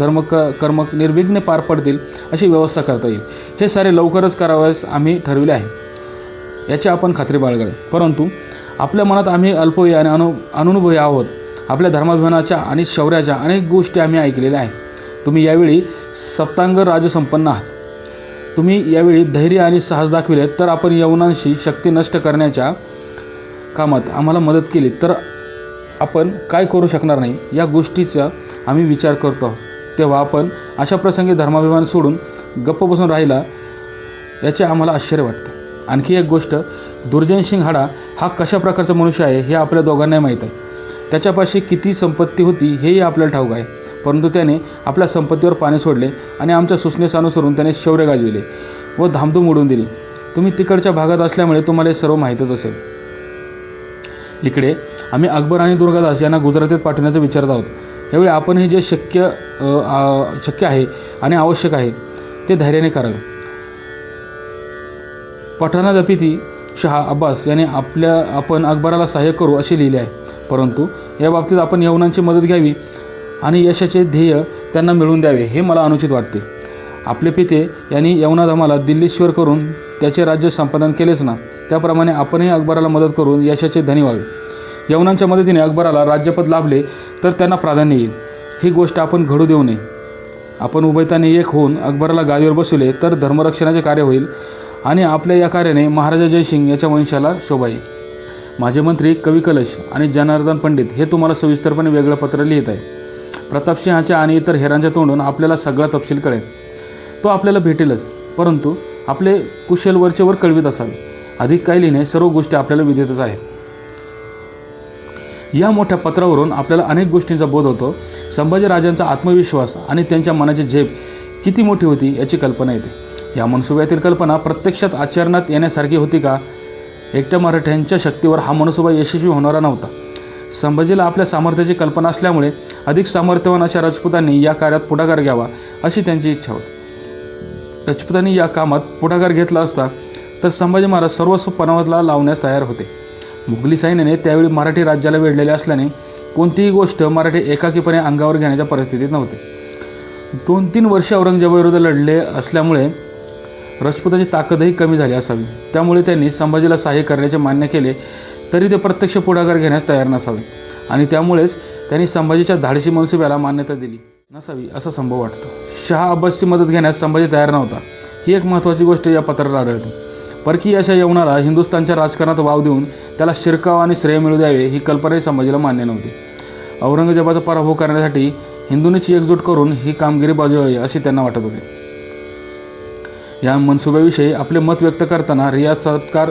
Speaker 1: कर्म निर्विघ्ने पार पडतील अशी व्यवस्था करता येईल. हे सारे लवकरच करावयास आम्ही ठरविले आहे. याची आपण खात्री बाळगावी. परंतु आपल्या मनात आम्ही अल्पवयी आणि अनुभवी आहोत. आपल्या धर्माभिमानाच्या आणि शौर्याच्या अनेक गोष्टी आम्ही ऐकलेल्या आहेत. तुम्ही यावेळी सप्तांग राजसंपन्न आहात. तुम्ही यावेळी धैर्य आणि साहस दाखविले तर आपण यवनांशी शक्ती नष्ट करण्याच्या कामात आम्हाला मदत केली तर आपण काय करू शकणार नाही या गोष्टीचा आम्ही विचार करतो आहोत. तेव्हा आपण अशा प्रसंगी धर्माभिमान सोडून गप्प बसून राहिला याचे आम्हाला आश्चर्य वाटते. आणखी एक गोष्ट, दुर्जनसिंग हाडा हा कशा प्रकारचा मनुष्य आहे हे आपल्या दोघांनाही माहीत आहे. त्याच्यापाशी किती संपत्ती होती हेही आपल्याला ठाऊक आहे. परंतु त्याने आपल्या संपत्तीवर पाणी सोडले आणि आमच्या सूचनेस अनुसरून त्याने शौर्य गाजविले व धामधूम उडवून दिली. तुम्ही तिकडच्या भागात असल्यामुळे तुम्हाला हे सर्व माहीतच असेल. इकडे आम्ही अकबर आणि दुर्गादास यांना गुजरातीत पाठवण्याचा विचारत आहोत. यावेळी आपण हे जे शक्य आहे आणि आवश्यक आहे ते धैर्याने करावे. पठाणाधिपती शहा अब्बास याने आपण अकबराला सहाय्य करू असे लिहिले आहे. परंतु या बाबतीत आपण यवनांची मदत घ्यावी आणि यशाचे ध्येय त्यांना मिळवून द्यावे हे मला अनुचित वाटते. आपले पिते यांनी यवनाधमाला दिल्लीश्वर करून त्याचे राज्य संपादन केलेच ना, त्याप्रमाणे आपणही अकबराला मदत करून यशाचे धनी व्हावे. यवनांच्या मदतीने अकबराला राज्यपद लाभले तर त्यांना प्राधान्य येईल. ही गोष्ट आपण घडू देऊ नये. आपण उभयताने एक होऊन अकबराला गादीवर बसवले तर धर्मरक्षणाचे कार्य होईल आणि आपल्या या कार्याने महाराजा जयसिंग याच्या वंशाला शोभा येईल. माझे मंत्री कवी कलश आणि जनार्दन पंडित हे तुम्हाला सविस्तरपणे वेगळं पत्र लिहित आहे. प्रतापसिंहाच्या आणि इतर हेरांच्या तोंडून आपल्याला सगळा तपशील कळेल. तो आपल्याला भेटेलच, परंतु आपले कुशल वरचेवर कळवित असावे. अधिक काय लिहिणे, सर्व गोष्टी आपल्याला विदितच आहेत. या मोठ्या पत्रावरून आपल्याला अनेक गोष्टींचा बोध होतो. संभाजीराजांचा आत्मविश्वास आणि त्यांच्या मनाची झेप किती मोठी होती याची कल्पना येते. या मनसुब्यातील कल्पना प्रत्यक्षात आचरणात येण्यासारखी होती का? एकट्या मराठ्यांच्या शक्तीवर हा मनसुबा यशस्वी होणारा नव्हता. संभाजीला आपल्या सामर्थ्याची कल्पना असल्यामुळे अधिक सामर्थ्यवान अशा राजपुतांनी या कार्यात पुढाकार घ्यावा अशी त्यांची इच्छा होती. राजपुतांनी या कामात पुढाकार घेतला असता तर संभाजी महाराज सर्वस्व पणाला लावण्यास तयार होते. मुघली सैन्याने त्यावेळी मराठी राज्याला वेढलेले असल्याने कोणतीही गोष्ट मराठी एकाकीपणे अंगावर घेण्याच्या परिस्थितीत नव्हते. 2-3 वर्षे औरंगजेबाविरुद्ध लढले असल्यामुळे राजपुतांची ताकदही कमी झाली असावी. त्यामुळे त्यांनी संभाजीला सहाय्य करण्याचे मान्य केले तरी ते प्रत्यक्ष पुढाकार घेण्यास तयार नसावे आणि त्यामुळेच त्यांनी संभाजीच्या धाडसी मनसुब्याला मान्यता दिली नसावी असा संभव वाटतो. शहा अब्बासची मदत घेण्यास संभाजी तयार नव्हता. ही एक महत्त्वाची गोष्ट या पत्रात आढळते. परकीय अशा यवनाला हिंदुस्थानच्या राजकारणात वाव देऊन त्याला शिरकाव आणि श्रेय मिळू द्यावे ही कल्पनाही संभाजीला मान्य नव्हती. औरंगजेबाचा पराभव करण्यासाठी हिंदूंची एकजूट करून ही कामगिरी बजावावी असे त्यांना वाटत होते. या मनसुब्याविषयी आपले मत व्यक्त करताना रियाज सत्कार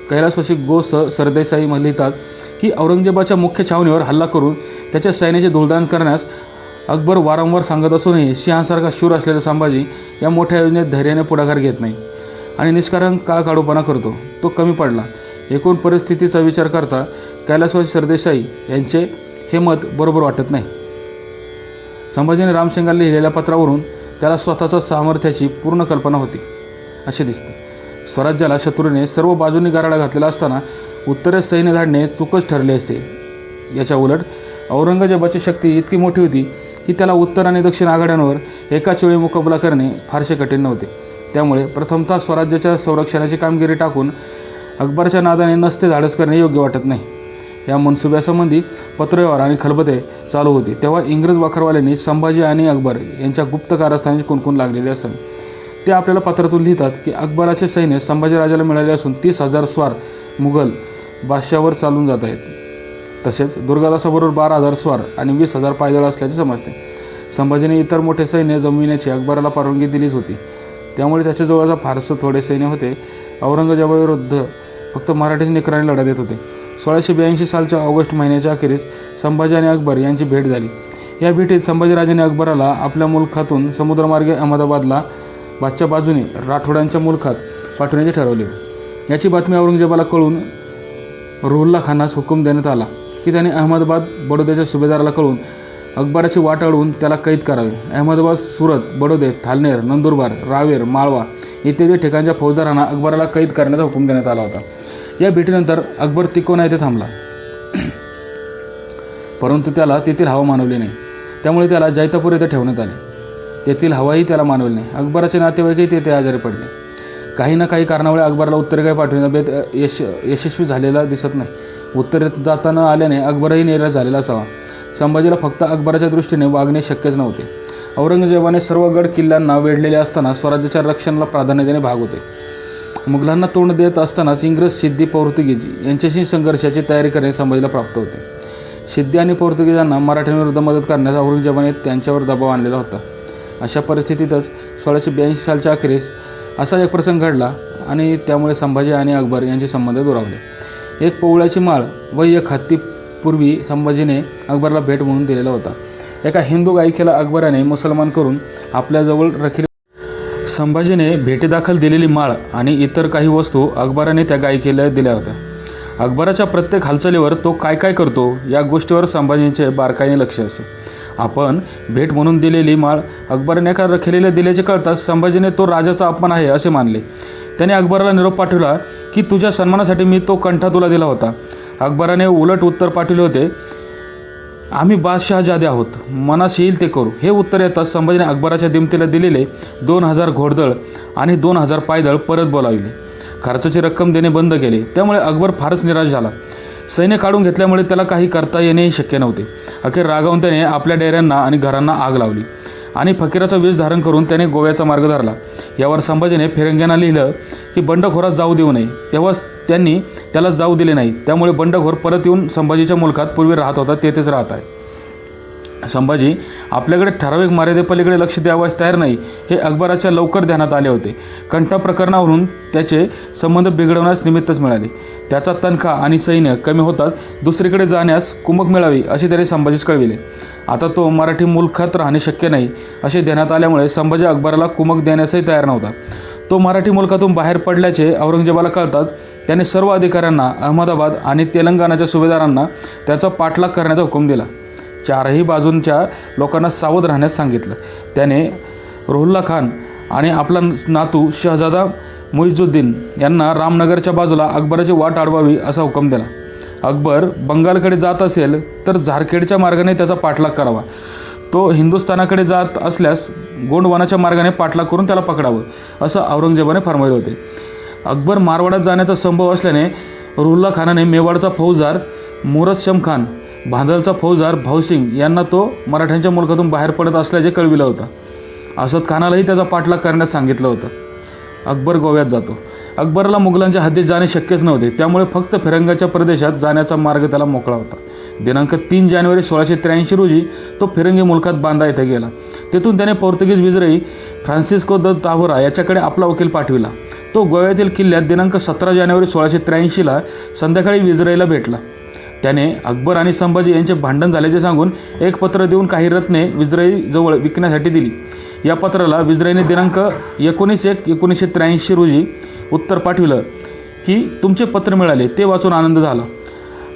Speaker 1: कैलासवासी गो सरदेसाई लिहितात की औरंगजेबाच्या मुख्य छावणीवर हल्ला करून त्याच्या सैन्याचे धुळदाण करण्यास अकबर वारंवार सांगत असूनही सिंहासारखा शूर असलेला संभाजी या मोठ्या योजनेत धैर्याने पुढाकार घेत नाही आणि निष्कारण काळकाडूपणा करतो. तो कमी पडला. एकूण परिस्थितीचा विचार करता कैलासवासी सरदेसाई यांचे हे मत बरोबर वाटत नाही. संभाजीने रामसिंगाला लिहिलेल्या पत्रावरून त्याला स्वतःच्या सामर्थ्याची पूर्ण कल्पना होती असे दिसते. स्वराज्याला शत्रूने सर्व बाजूंनी गाराडा घातलेला असताना उत्तरेस सैन्य धाडणे चूकच ठरले असते. याच्या उलट औरंगजेबाची शक्ती इतकी मोठी होती की त्याला उत्तर आणि दक्षिण आघाड्यांवर एकाच वेळी मुकाबला करणे फारसे कठीण नव्हते. त्यामुळे प्रथमतः स्वराज्याच्या संरक्षणाची कामगिरी टाकून अकबरच्या नादाने नसते धाडस करणे योग्य वाटत नाही. या मनसुब्यासंबंधी पत्रव्यवहार आणि खलबते चालू होती तेव्हा इंग्रज वाखरवाल्यांनी संभाजी आणि अकबर यांच्या गुप्त कारस्थानाची कुणकुण लागलेली असावी. ते आपल्याला पत्रातून लिहितात की अकबराचे सैन्य संभाजीराजाला मिळाले असून 30,000 स्वार मुघल बादशाहवर चालून जात आहेत. तसेच दुर्गादासाबरोबर 12,000 स्वार आणि 20,000 पायदळ असल्याचे समजते. संभाजीने इतर मोठे सैन्य जमविण्याची अकबराला परवानगी दिलीच होती. त्यामुळे त्याच्याजवळचा फारसं थोडे सैन्य होते. औरंगजेबाविरुद्ध फक्त मराठी निकराने लढा देत होते. 1682 सालच्या ऑगस्ट महिन्याच्या अखेरीस संभाजी आणि अकबर यांची भेट झाली. या भेटीत संभाजीराजाने अकबराला आपल्या मुलखातून समुद्रमार्गे अहमदाबादला बादच्या बाजूने राठोडांच्या मुलखात पाठवण्याचे ठरवले. याची बातमी औरंगजेबाला कळून रुहुल्ला खानास हुकूम देण्यात आला की त्याने अहमदाबाद बडोद्याच्या सुभेदाराला कळून अकबराची वाट अडवून त्याला कैद करावे. अहमदाबाद, सुरत, बडोदे, थालनेर, नंदुरबार, रावेर, माळवा इत्यादी ठिकाणच्या फौजदारांना अकबराला कैद करण्याचा हुकूम देण्यात आला होता. या भेटीनंतर अकबर तिकोना येथे थांबला, परंतु त्याला तेथील हवा मानवली नाही. त्यामुळे त्याला जैतापूर येथे ठेवण्यात आले. तेथील हवाही त्याला मानवली नाही. अकबराचे नातेवाईकही तेथे आजारी पडले. काही ना काही कारणामुळे अकबरला उत्तरेकडे पाठवण्याचा बेत यशस्वी झालेला दिसत नाही. उत्तरेत जाता न आल्याने अकबरही निराश झालेला असावा. संभाजीला फक्त अकबराच्या दृष्टीने वागणे शक्यच नव्हते. औरंगजेबाने सर्व गड किल्ल्यांना वेढलेले असताना स्वराज्याच्या रक्षणाला प्राधान्य देणे भाग होते. मुघलांना तोंड देत असतानाच इंग्रज, सिद्धी, पोर्तुगीज यांच्याशी संघर्षाची तयारी करणे संभाजीला प्राप्त होते. सिद्धी आणि पोर्तुगीजांना मराठ्यांविरुद्ध मदत करण्यास औरंगजेबाने त्यांच्यावर दबाव आणलेला होता. अशा परिस्थितीतच 1682 सालच्या अखेरीस असा एक प्रसंग घडला आणि त्यामुळे संभाजी आणि अकबर यांचे संबंध दुरावले. एक पवळ्याची माळ व एक हत्ती पूर्वी संभाजीने अकबरला भेट म्हणून दिलेला होता. एका हिंदू गायिकेला अकबराने मुसलमान करून आपल्याजवळ रखिले. संभाजीने भेटीदाखल दिलेली माळ आणि इतर काही वस्तू अकबराने त्या गायिकेला दिल्या होत्या. अकबराच्या प्रत्येक हालचालीवर तो काय काय करतो या गोष्टीवर संभाजींचे बारकाईने लक्ष असे. आपण भेट म्हणून दिलेली माळ अकबराने एका रखिलेल्या दिल्याचे कळताच संभाजीने तो राजाचा अपमान आहे असे मानले. त्याने अकबराला निरोप पाठवला की तुझ्या सन्मानासाठी मी तो कंठा तुला दिला होता. अकबराने उलट उत्तर पाठवले होते, आम्ही बादशहाजादे आहोत, मनास येईल ते करू. हे उत्तर येताच संभाजीने अकबराच्या दिमतीला दिलेले 2,000 घोडदळ आणि 2,000 पायदळ परत बोलाविले. खर्चाची रक्कम देणे बंद केले. त्यामुळे अकबर फारच निराश झाला. सैन्य काढून घेतल्यामुळे त्याला काही करता येणेही शक्य नव्हते. अखेर रागावून त्याने आपल्या डेऱ्यांना आणि घरांना आग लावली आणि फकीराचा वेश धारण करून त्याने गोव्याचा मार्ग धरला. यावर संभाजीने फिरंग्यांना लिहिलं की बंडखोरात जाऊ देऊ नये. तेव्हा त्यांनी त्याला जाऊ दिले नाही. त्यामुळे बंडखोर परत येऊन संभाजीच्या मुलखात पूर्वी राहत होता तेथेच राहत आहे. संभाजी आपल्याकडे ठराविक मर्यादेपलीकडे लक्ष द्यावयास तयार नाही हे अकबराच्या लवकर ध्यानात आले होते. कंठा प्रकरणावरून त्याचे संबंध बिघडवण्यास निमित्तच मिळाले. त्याचा तनखा आणि सैन्य कमी होताच दुसरीकडे जाण्यास कुमक मिळावी असे त्याने संभाजीस कळविले. आता तो मराठी मुलखात राहणे शक्य नाही असे ध्यानात आल्यामुळे संभाजी अकबराला कुमक देण्यासही तयार नव्हता. तो मराठी मुलखातून बाहेर पडल्याचे औरंगजेबाला कळताच त्याने सर्व अधिकाऱ्यांना अहमदाबाद आणि तेलंगणाच्या सुभेदारांना त्याचा पाठलाग करण्याचा हुकूम दिला. चारही बाजूंच्या लोकांना सावध राहण्यास सांगितलं. त्याने रुहुल्ला खान आणि आपला नातू शहजादा मुइझुद्दीन यांना रामनगरच्या बाजूला अकबराची वाट अडवावी असा हुकम दिला. अकबर बंगालकडे जात असेल तर झारखेडच्या मार्गाने त्याचा पाठलाग करावा. तो हिंदुस्थानाकडे जात असल्यास गोंडवानाच्या मार्गाने पाठलाग करून त्याला पकडावं असं औरंगजेबाने फरमावले होते. अकबर मारवाडात जाण्याचा संभव असल्याने रुहुल्ला खानाने मेवाडचा फौजदार मुरस्शम खान, भांदलचा फौजदार भाऊसिंग यांना तो मराठ्यांच्या मुलखातून बाहेर पडत असल्याचे कळविलं होतं. असद खानालाही त्याचा पाठलाग करण्यास सांगितलं होतं. अकबर गोव्यात जातो. अकबराला मुघलांच्या हद्दीत जाणे शक्यच नव्हते. त्यामुळे फक्त फिरंगाच्या प्रदेशात जाण्याचा मार्ग त्याला मोकळा होता. दिनांक 3 जानेवारी 1683 रोजी तो फिरंगी मुलखात बांदा येथे गेला. तेथून त्याने पोर्तुगीज विजयी फ्रान्सिस्को द ताव्होरा याच्याकडे आपला वकील पाठविला. तो गोव्यातील किल्ल्यात दिनांक 17 जानेवारी 1683 संध्याकाळी विजयीला भेटला. त्याने अकबर आणि संभाजी यांचे भांडण झाल्याचे सांगून एक पत्र देऊन काही रत्ने विजयीजवळ विकण्यासाठी दिली. या पत्राला विजयीने दिनांक 19/1/1983 रोजी उत्तर पाठविलं की तुमचे पत्र मिळाले ते वाचून आनंद झाला.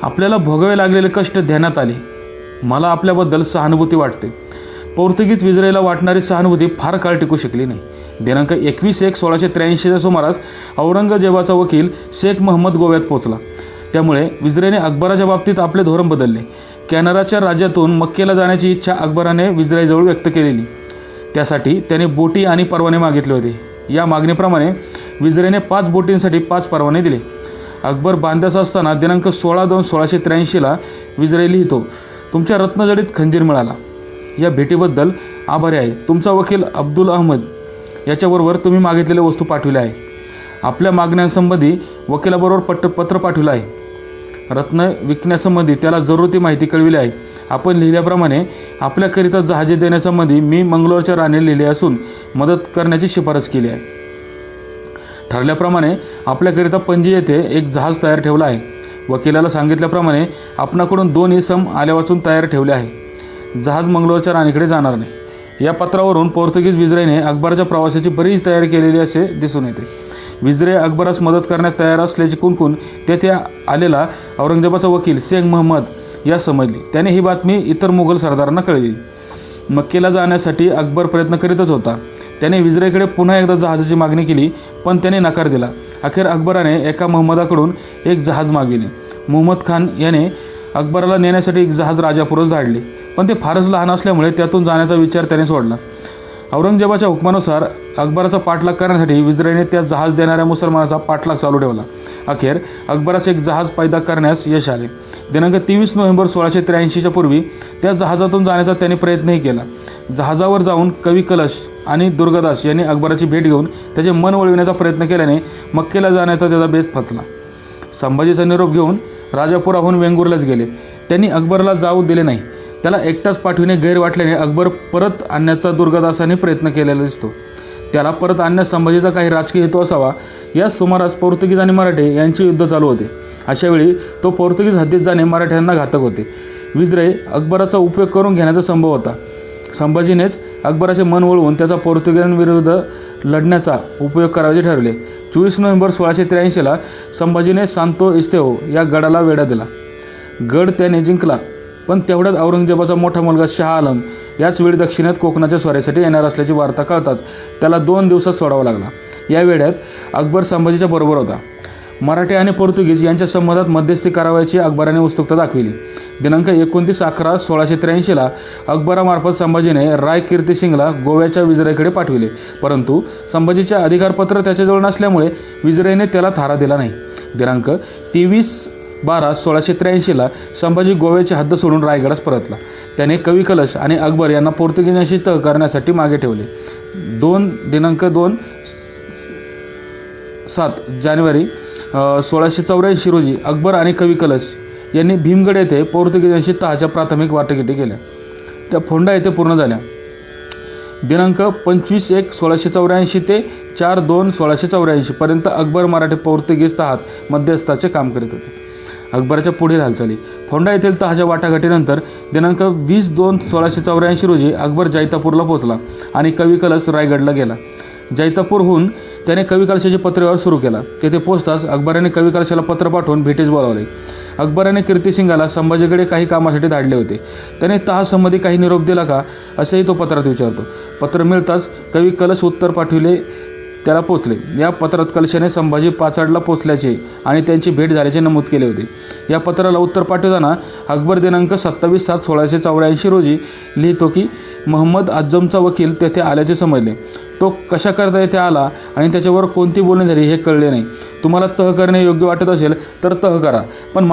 Speaker 1: आपल्याला भोगावे लागलेले कष्ट ध्यानात आले. मला आपल्याबद्दल सहानुभूती वाटते. पोर्तुगीज विजरेला वाटणारी सहानुभूती फार काळ टिकू शकली नाही. दिनांक 21/1/1683च्या सुमारास औरंगजेबाचा वकील शेख महम्मद गोव्यात पोहोचला. त्यामुळे विजरेने अकबराच्या बाबतीत आपले धोरण बदलले. कॅनराच्या राज्यातून मक्केला जाण्याची इच्छा अकबराने विजराईजवळ व्यक्त केलेली. त्यासाठी त्याने बोटी आणि परवाने मागितले होते. या मागणीप्रमाणे विजरेने 5 बोटींसाठी 5 परवाने दिले. अकबर बांद्यास असताना दिनांक 16/2/1683ला विजरे लिहितो, तुमच्या रत्नजडीत खंजीर मिळाला. या भेटीबद्दल आभारी आहे. तुमचा वकील अब्दुल अहमद याच्याबरोबर तुम्ही मागितलेले वस्तू पाठविल्या आहे. आपल्या मागण्यांसंबंधी वकिलाबरोबर पत्र पाठविलं आहे. रत्न विकण्यासंबंधी त्याला जरूर ती माहिती कळविली आहे. आपण लिहिल्याप्रमाणे आपल्याकरिता जहाजे देण्यासंबंधी मी मंगलोरच्या राणीला लिहिले असून मदत करण्याची शिफारस केली आहे. ठरल्याप्रमाणे आपल्याकरिता पणजी येथे एक जहाज तयार ठेवलं आहे. वकिलाला सांगितल्याप्रमाणे आपणाकडून 2 इसम आल्या वाचून तयार ठेवले आहे. जहाज मंगलोरच्या राणीकडे जाणार नाही. या पत्रावरून पोर्तुगीज विजरेने अकबराच्या प्रवासाची बरीच तयारी केलेली असे दिसून येते. विजरे अकबरास मदत करण्यास तयार असल्याची कुणकुण तेथे आलेला औरंगजेबाचा वकील शेख महम्मद या समजली. त्याने ही बातमी इतर मुघल सरदारांना कळविली. मक्केला जाण्यासाठी अकबर प्रयत्न करीतच होता. त्याने विजरेकडे पुन्हा एकदा जहाजाची मागणी केली, पण त्याने नकार दिला. अखेर अकबराने एका महम्मदाकडून एक जहाज मागविले. मुहम्मद खान याने अकबराला नेण्यासाठी एक जहाज राजापुरस धाडले, पण ते फारच लहान असल्यामुळे त्यातून जाण्याचा विचार त्याने सोडला. औरंगजेबाच्या हुकमानुसार अकबराचा पाठलाग करण्यासाठी विजरेने त्या जहाज देणाऱ्या मुसलमानाचा पाठलाग चालू ठेवला. अखेर अकबरास एक जहाज पैदा करण्यास यश आले. दिनांक 23 नोव्हेंबर 1683च्या पूर्वी त्या जहाजातून जाण्याचा त्याने प्रयत्नही केला. जहाजावर जाऊन कवी कलश आणि दुर्गादास यांनी अकबराची भेट घेऊन त्याचे मन वळविण्याचा प्रयत्न केल्याने मक्केला जाण्याचा त्याचा बेस फसला. संभाजीचा निरोप घेऊन राजापुराहून वेंगुर्ल्यास गेले. त्यांनी अकबराला जाऊ दिले नाही. त्याला एकटाच पाठविणे गैर वाटल्याने अकबर परत आणण्याचा दुर्गादासाने प्रयत्न केलेला दिसतो. त्याला परत आणण्यास संभाजीचा काही राजकीय हेतू असावा. या सुमारास पोर्तुगीज आणि मराठे यांचे युद्ध चालू होते. अशावेळी तो पोर्तुगीज हद्दीत जाणे मराठ्यांना घातक होते. विजरे अकबराचा उपयोग करून घेण्याचा संभव होता. संभाजीनेच अकबराचे मन वळवून त्याचा पोर्तुगीजांविरुद्ध लढण्याचा उपयोग करायचे ठरवले. 24 नोव्हेंबर 1683ला संभाजीने सांतो इस्तेओ या गडाला वेढा दिला. गड त्याने जिंकला, पण तेवढ्यात औरंगजेबाचा मोठा मुलगा शाह आलम याच वेळी दक्षिणेत कोकणाच्या स्वारीसाठी येणार असल्याची वार्ता कळताच त्याला 2 दिवसात सोडावा लागला. या वेळात अकबर संभाजीच्या बरोबर होता. मराठी आणि पोर्तुगीज यांच्या संबंधात मध्यस्थी करावयाची अकबराने उत्सुकता दाखविली. दिनांक 29/11/1683ला अकबरामार्फत संभाजीने राय कीर्तिसिंगला गोव्याच्या विजरेकडे पाठविले, परंतु संभाजीचे अधिकारपत्र त्याच्याजवळ नसल्यामुळे विजरेने त्याला थारा दिला नाही. दिनांक 23/12/1683ला संभाजी गोव्याची हद्द सोडून रायगडास परतला. त्याने कवी कलश आणि अकबर यांना पोर्तुगीजांशी तह करण्यासाठी मागे ठेवले. दिनांक 7 जानेवारी 1684 रोजी अकबर आणि कवी कलश यांनी भीमगड येथे पोर्तुगीजांशी तहाच्या प्राथमिक वाटाघाटी केल्या. त्या फोंडा येथे पूर्ण झाल्या. दिनांक 25/1/1684 ते 4/2/1684 पर्यंत अकबर मराठी पोर्तुगीज तहात मध्यस्थाचे काम करीत होते. अकबराच्या पुढील हालचाली. फोंडा येथील तहाच्या वाटाघाटीनंतर दिनांक 20/2/1684 रोजी अकबर जैतापूरला पोहोचला आणि कवी कलश रायगडला गेला. जैतापूरहून त्याने कवी कलशाचे पत्रव्यवहार सुरू केला. तेथे पोहोचताच अकबराने कवी कलशाला पत्र पाठवून भेटीस बोलावले. अकबराने कीर्तिसिंगाला संभाजीकडे काही कामासाठी धाडले होते. त्याने तहासंबंधी काही निरोप दिला का असेही तो पत्रात विचारतो. पत्र मिळताच कवी कलश उत्तर पाठविले त्याला पोचले. या पत्रात कलशाने संभाजी पाचाडला पोचल्याचे आणि त्यांची भेट झाल्याचे नमूद केले होते. या पत्राला उत्तर पाठवताना अकबर दिनांक 27/7/1684 रोजी लिहितो की महम्मद आजमचा वकील तेथे आल्याचे समजले. तो कशाकरता येथे आला आणि त्याच्यावर कोणती बोलणी झाली हे कळले नाही. तुम्हाला तह करणे योग्य वाटत असेल तर तह करा, पण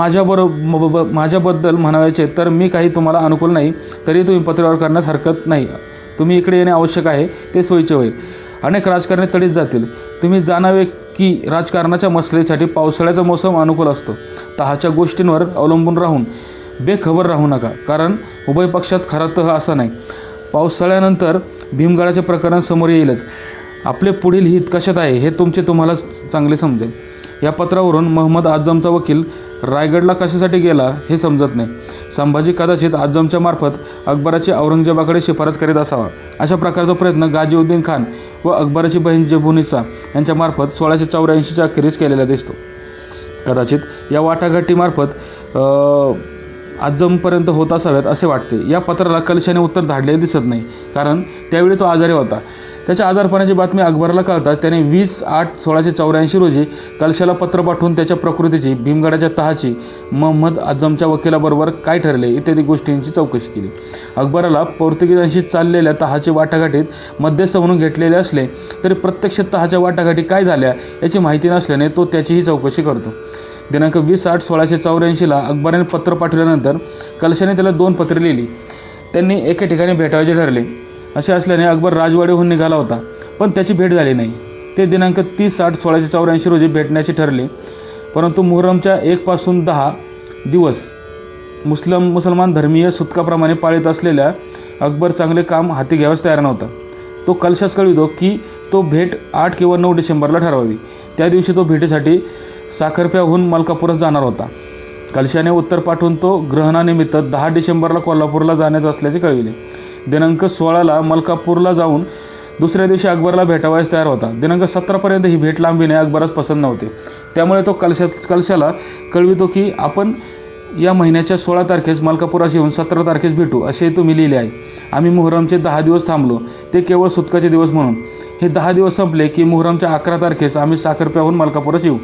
Speaker 1: माझ्याबद्दल म्हणायचे तर मी काही तुम्हाला अनुकूल नाही, तरी तुम्ही पत्रव्यवहार करण्यास हरकत नाही. तुम्ही इकडे येणे आवश्यक आहे, ते सोयीचे होईल. अनेक राजकारणी तडीत जातील. तुम्ही जाणावे की राजकारणाच्या मसलेसाठी पावसाळ्याचा मोसम अनुकूल असतो. तहाच्या गोष्टींवर अवलंबून राहून बेखबर राहू नका, कारण उभय पक्षात खरा तह असा नाही. पावसाळ्यानंतर भीमगडाचे प्रकरण समोर येईलच. आपले पुढील हित कशात आहे हे तुम्हाला चांगले समजेल. या पत्रावरून महम्मद आजमचा वकील रायगडला कशासाठी गेला हे समजत नाही. संभाजी कदाचित आजमच्या मार्फत अकबराची औरंगजेबाकडे शिफारस करीत असावा. अशा प्रकारचा प्रयत्न गाजीउद्दीन खान व अकबराची बहीण जेबुनिसा यांच्या मार्फत 1684च्या अखेरीस केलेला दिसतो. कदाचित या वाटाघाटीमार्फत आजमपर्यंत होत असाव्यात असे वाटते. या पत्राला कलशाने उत्तर धाडलेले दिसत नाही, कारण त्यावेळी तो आजारी होता. त्याच्या आजारपणाची बातमी अकबराला कळताच त्याने 20/8/1684 रोजी कलशाला पत्र पाठवून त्याच्या प्रकृतीची, भीमगडाच्या तहाची, महम्मद आझमच्या वकिलाबरोबर काय ठरले इत्यादी गोष्टींची चौकशी केली. अकबराला पोर्तुगीजांशी चाललेल्या तहाची वाटाघाटीत मध्यस्थ म्हणून घेतलेले असले तरी प्रत्यक्ष तहाच्या वाटाघाटी काय झाल्या याची माहिती नसल्याने तो त्याचीही चौकशी करतो. दिनांक 20/8/1684 अकबराने पत्र पाठवल्यानंतर कलशाने त्याला 2 पत्रे लिहिली. त्यांनी एके ठिकाणी भेटायचे ठरले. असे असल्याने अकबर राजवाड्याहून निघाला होता, पण त्याची भेट झाली नाही. ते दिनांक 30/8/1684 रोजी भेटण्याचे ठरले, परंतु मुहर्रमच्या 1 पासून 10 दिवस मुसलमान धर्मीय सूतकाप्रमाणे पाळीत असलेल्या अकबर चांगले काम हाती घ्यावयास तयार नव्हता. तो कलशास कळवितो की तो भेट 8 किंवा 9 डिसेंबरला ठरवावी. त्या दिवशी तो भेटीसाठी साखरप्याहून मलकापूरस जाणार होता. कलशाने उत्तर पाठवून तो ग्रहणानिमित्त 10 डिसेंबरला कोल्हापूरला जाण्याचे असल्याचे कळविले. दिनांक 16ला मलकापूरला जाऊन दुसऱ्या दिवशी अकबरला भेटावयास तयार होता. दिनांक 17पर्यंत ही भेट लांबीने अकबरास पसंत नव्हते. त्यामुळे तो कलशाला कळवितो की आपण या महिन्याच्या 16 तारखेस मलकापुरास येऊन 17 तारखेस भेटू असे तुम्ही लिहिले आहे. आम्ही मुहर्रमचे 10 दिवस थांबलो, ते केवळ सुतकाचे दिवस म्हणून. हे 10 दिवस संपले की मुहर्रमच्या 11 तारखेस आम्ही साखरप्याहून मलकापुरास येऊ.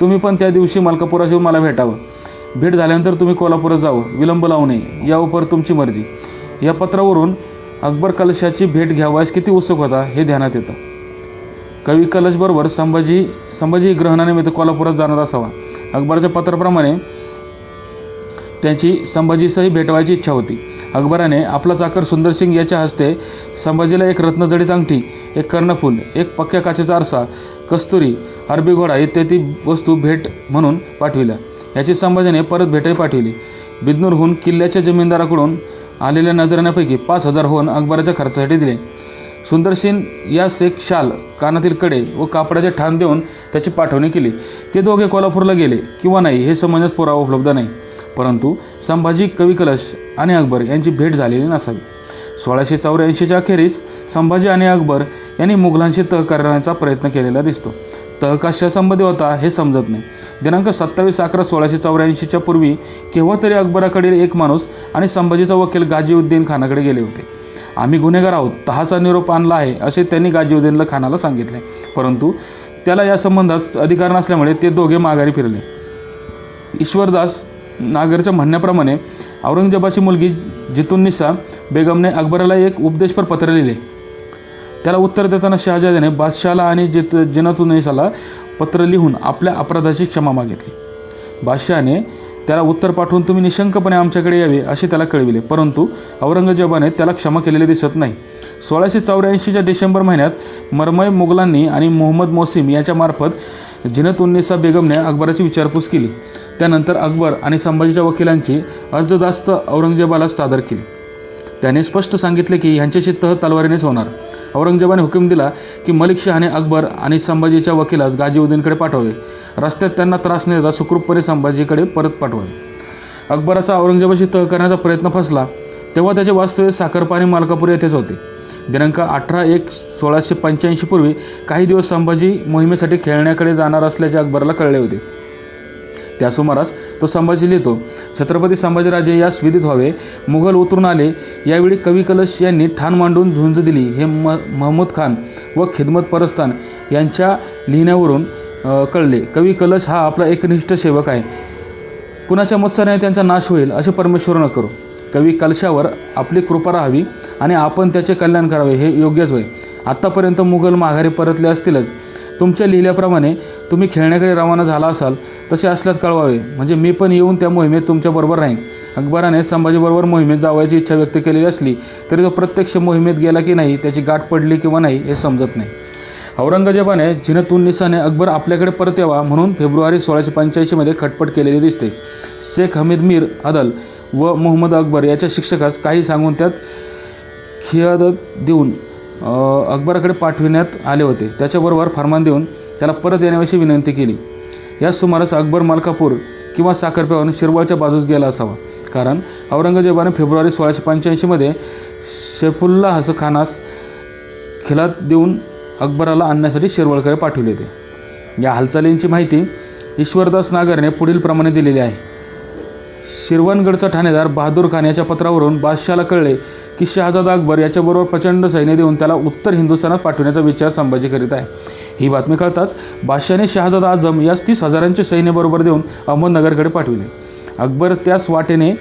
Speaker 1: तुम्ही पण त्या दिवशी मलकापुरास येऊन मला भेटावं. भेट झाल्यानंतर तुम्ही कोल्हापुरात जावं, विलंब लावू नये, यावर तुमची मर्जी. या पत्रावरून अकबर कलशाची भेट घ्यावयास किती उत्सुक होता हे ध्यानात येतं. कवी कलशबरोबर संभाजी ग्रहणानिमित्त कोल्हापुरात जाणार असावा. अकबराच्या पत्राप्रमाणे त्याची संभाजीसही भेटवायची इच्छा होती. अकबराने आपला चाकर सुंदरसिंग याच्या हस्ते संभाजीला एक रत्नजडित अंगठी, एक कर्णफूल, एक पक्क्या काचेचा आरसा, कस्तुरी, अरबी घोडा इत्यादी वस्तू भेट म्हणून पाठविल्या. याची संभाजीने परत भेटही पाठविली. बिदनूरहून किल्ल्याच्या जमीनदाराकडून आलेल्या नजराण्यापैकी 5,000 होन अकबराच्या खर्चासाठी दिले. सुंदरसिंग यास एक शाल, कानातील कडे व कापडाचे ठाण देऊन त्याची पाठवणी केली. ते दोघे कोल्हापूरला गेले किंवा नाही हे समजण्यास पुरावा उपलब्ध नाही, परंतु संभाजी, कवी कलश आणि अकबर यांची भेट झालेली नसावी. 1684च्या अखेरीस संभाजी आणि अकबर यांनी मुघलांशी तह करण्याचा प्रयत्न केलेला दिसतो. तह कशा संबंधी होता हे समजत नाही. दिनांक 27/11/1684च्या पूर्वी केव्हा तरी अकबराकडील एक माणूस आणि संभाजीचा वकील गाजीउद्दीन खानाकडे गेले होते. आम्ही गुन्हेगार आहोत, तहाचा निरोप आणला आहे असे त्यांनी गाजीउद्दीन खानाला सांगितले, परंतु त्याला या संबंधात अधिकार नसल्यामुळे ते दोघे माघारी फिरले. ईश्वरदास नागरच्या म्हणण्याप्रमाणे औरंगजेबाची मुलगी जितुन्निसा बेगमने अकबराला एक उपदेशपर पत्र लिहिले. त्याला उत्तर देताना शहाजाद्याने बादशहाला आणि जिनतुन्निसाला पत्र लिहून आपल्या अपराधाची क्षमा मागितली. बादशहाने त्याला उत्तर पाठवून तुम्ही निशंकपणे आमच्याकडे यावे असे त्याला कळविले, परंतु औरंगजेबाने त्याला क्षमा केलेले दिसत नाही. 1684च्या डिसेंबर महिन्यात मरमय मुघलांनी आणि मोहम्मद मोसिम यांच्यामार्फत जिनतुन्निसा बेगमने अकबराची विचारपूस केली. त्यानंतर अकबर आणि संभाजीच्या वकिलांची अर्जदास्त औरंगजेबाला सादर केली. त्याने स्पष्ट सांगितले की ह्यांच्याशी तह तलवारीनेच होणार. औरंगजेबाने हुकूम दिला की मलिक शहाने अकबर आणि संभाजीच्या वकिलास गाजीउद्दीनकडे पाठवावे. रस्त्यात त्यांना त्रास न देता सुखरूपपणे संभाजीकडे परत पाठवावे. अकबराचा औरंगजेबाशी तह करण्याचा प्रयत्न फसला तेव्हा त्याचे वास्तव्य साखरपा आणि मलकापूर येथेच होते. दिनांक 18/1/1685 पूर्वी काही दिवस संभाजी मोहिमेसाठी खेळण्याकडे जाणार असल्याचे अकबराला कळले होते. त्या सुमारास तो संभाजी लिहितो, छत्रपती संभाजीराजे यास विदित व्हावे, मुघल उतरून आले. यावेळी कवी कलश यांनी ठाण मांडून झुंज दिली. हे महमूद खान व खिदमत परस्तान यांच्या लिहिण्यावरून कळले. कवी कलश हा आपला एकनिष्ठ सेवक आहे. कुणाच्या मत्सराने त्यांचा नाश होईल असे परमेश्वर न करो. कवी कलशावर आपली कृपा राहावी आणि आपण त्याचे कल्याण करावे हे योग्यच होय. आत्तापर्यंत मुघल माघारी परतले असतीलच. तुमच्या लिहिल्याप्रमाणे तुम्ही खेळण्याकडे रवाना झाला असाल तसे असल्यास कळवावे, म्हणजे मी पण येऊन त्या मोहिमेत तुमच्याबरोबर राहीन. अकबराने संभाजीबरोबर मोहिमेत जावायची इच्छा व्यक्त केलेली असली तरी तो प्रत्यक्ष मोहिमेत गेला की नाही, त्याची गाठ पडली किंवा नाही हे समजत नाही. औरंगजेबाने जिनतुन्निसाने अकबर आपल्याकडे परत यावा म्हणून फेब्रुवारी 1685मध्ये खटपट केलेली दिसते. शेख हमीद मीर अदल व मोहम्मद अकबर याच्या शिक्षकास काही सांगून त्यात खियादत देऊन अकबराकडे पाठविण्यात आले होते. त्याच्याबरोबर फरमान देऊन त्याला परत येण्याविषयी विनंती केली. या सुमारास अकबर मलकापूर किंवा साखरप्याहून शिरवळच्या बाजूस गेला असावा, कारण औरंगजेबाने फेब्रुवारी 1685मध्ये सैफुल्लाह खानास खिलात देऊन अकबराला आणण्यासाठी शिरवळकडे पाठवले होते. या हालचालींची माहिती ईश्वरदास नागरने पुढील प्रमाणे दिलेले आहे. शिरवणगडचा ठाणेदार बहादूर खान याच्या पत्रावरून बादशाहला कळले की शहाजादा अकबर याच्याबरोबर प्रचंड सैन्य देऊन त्याला उत्तर हिंदुस्थानात पाठवण्याचा विचार संभाजी करीत आहे. ही बातमी कळताच बादशाहने शहाजादा आझम यास 30,000चे सैन्यबरोबर देऊन अहमदनगरकडे पाठविले. अकबर त्याच वाटेने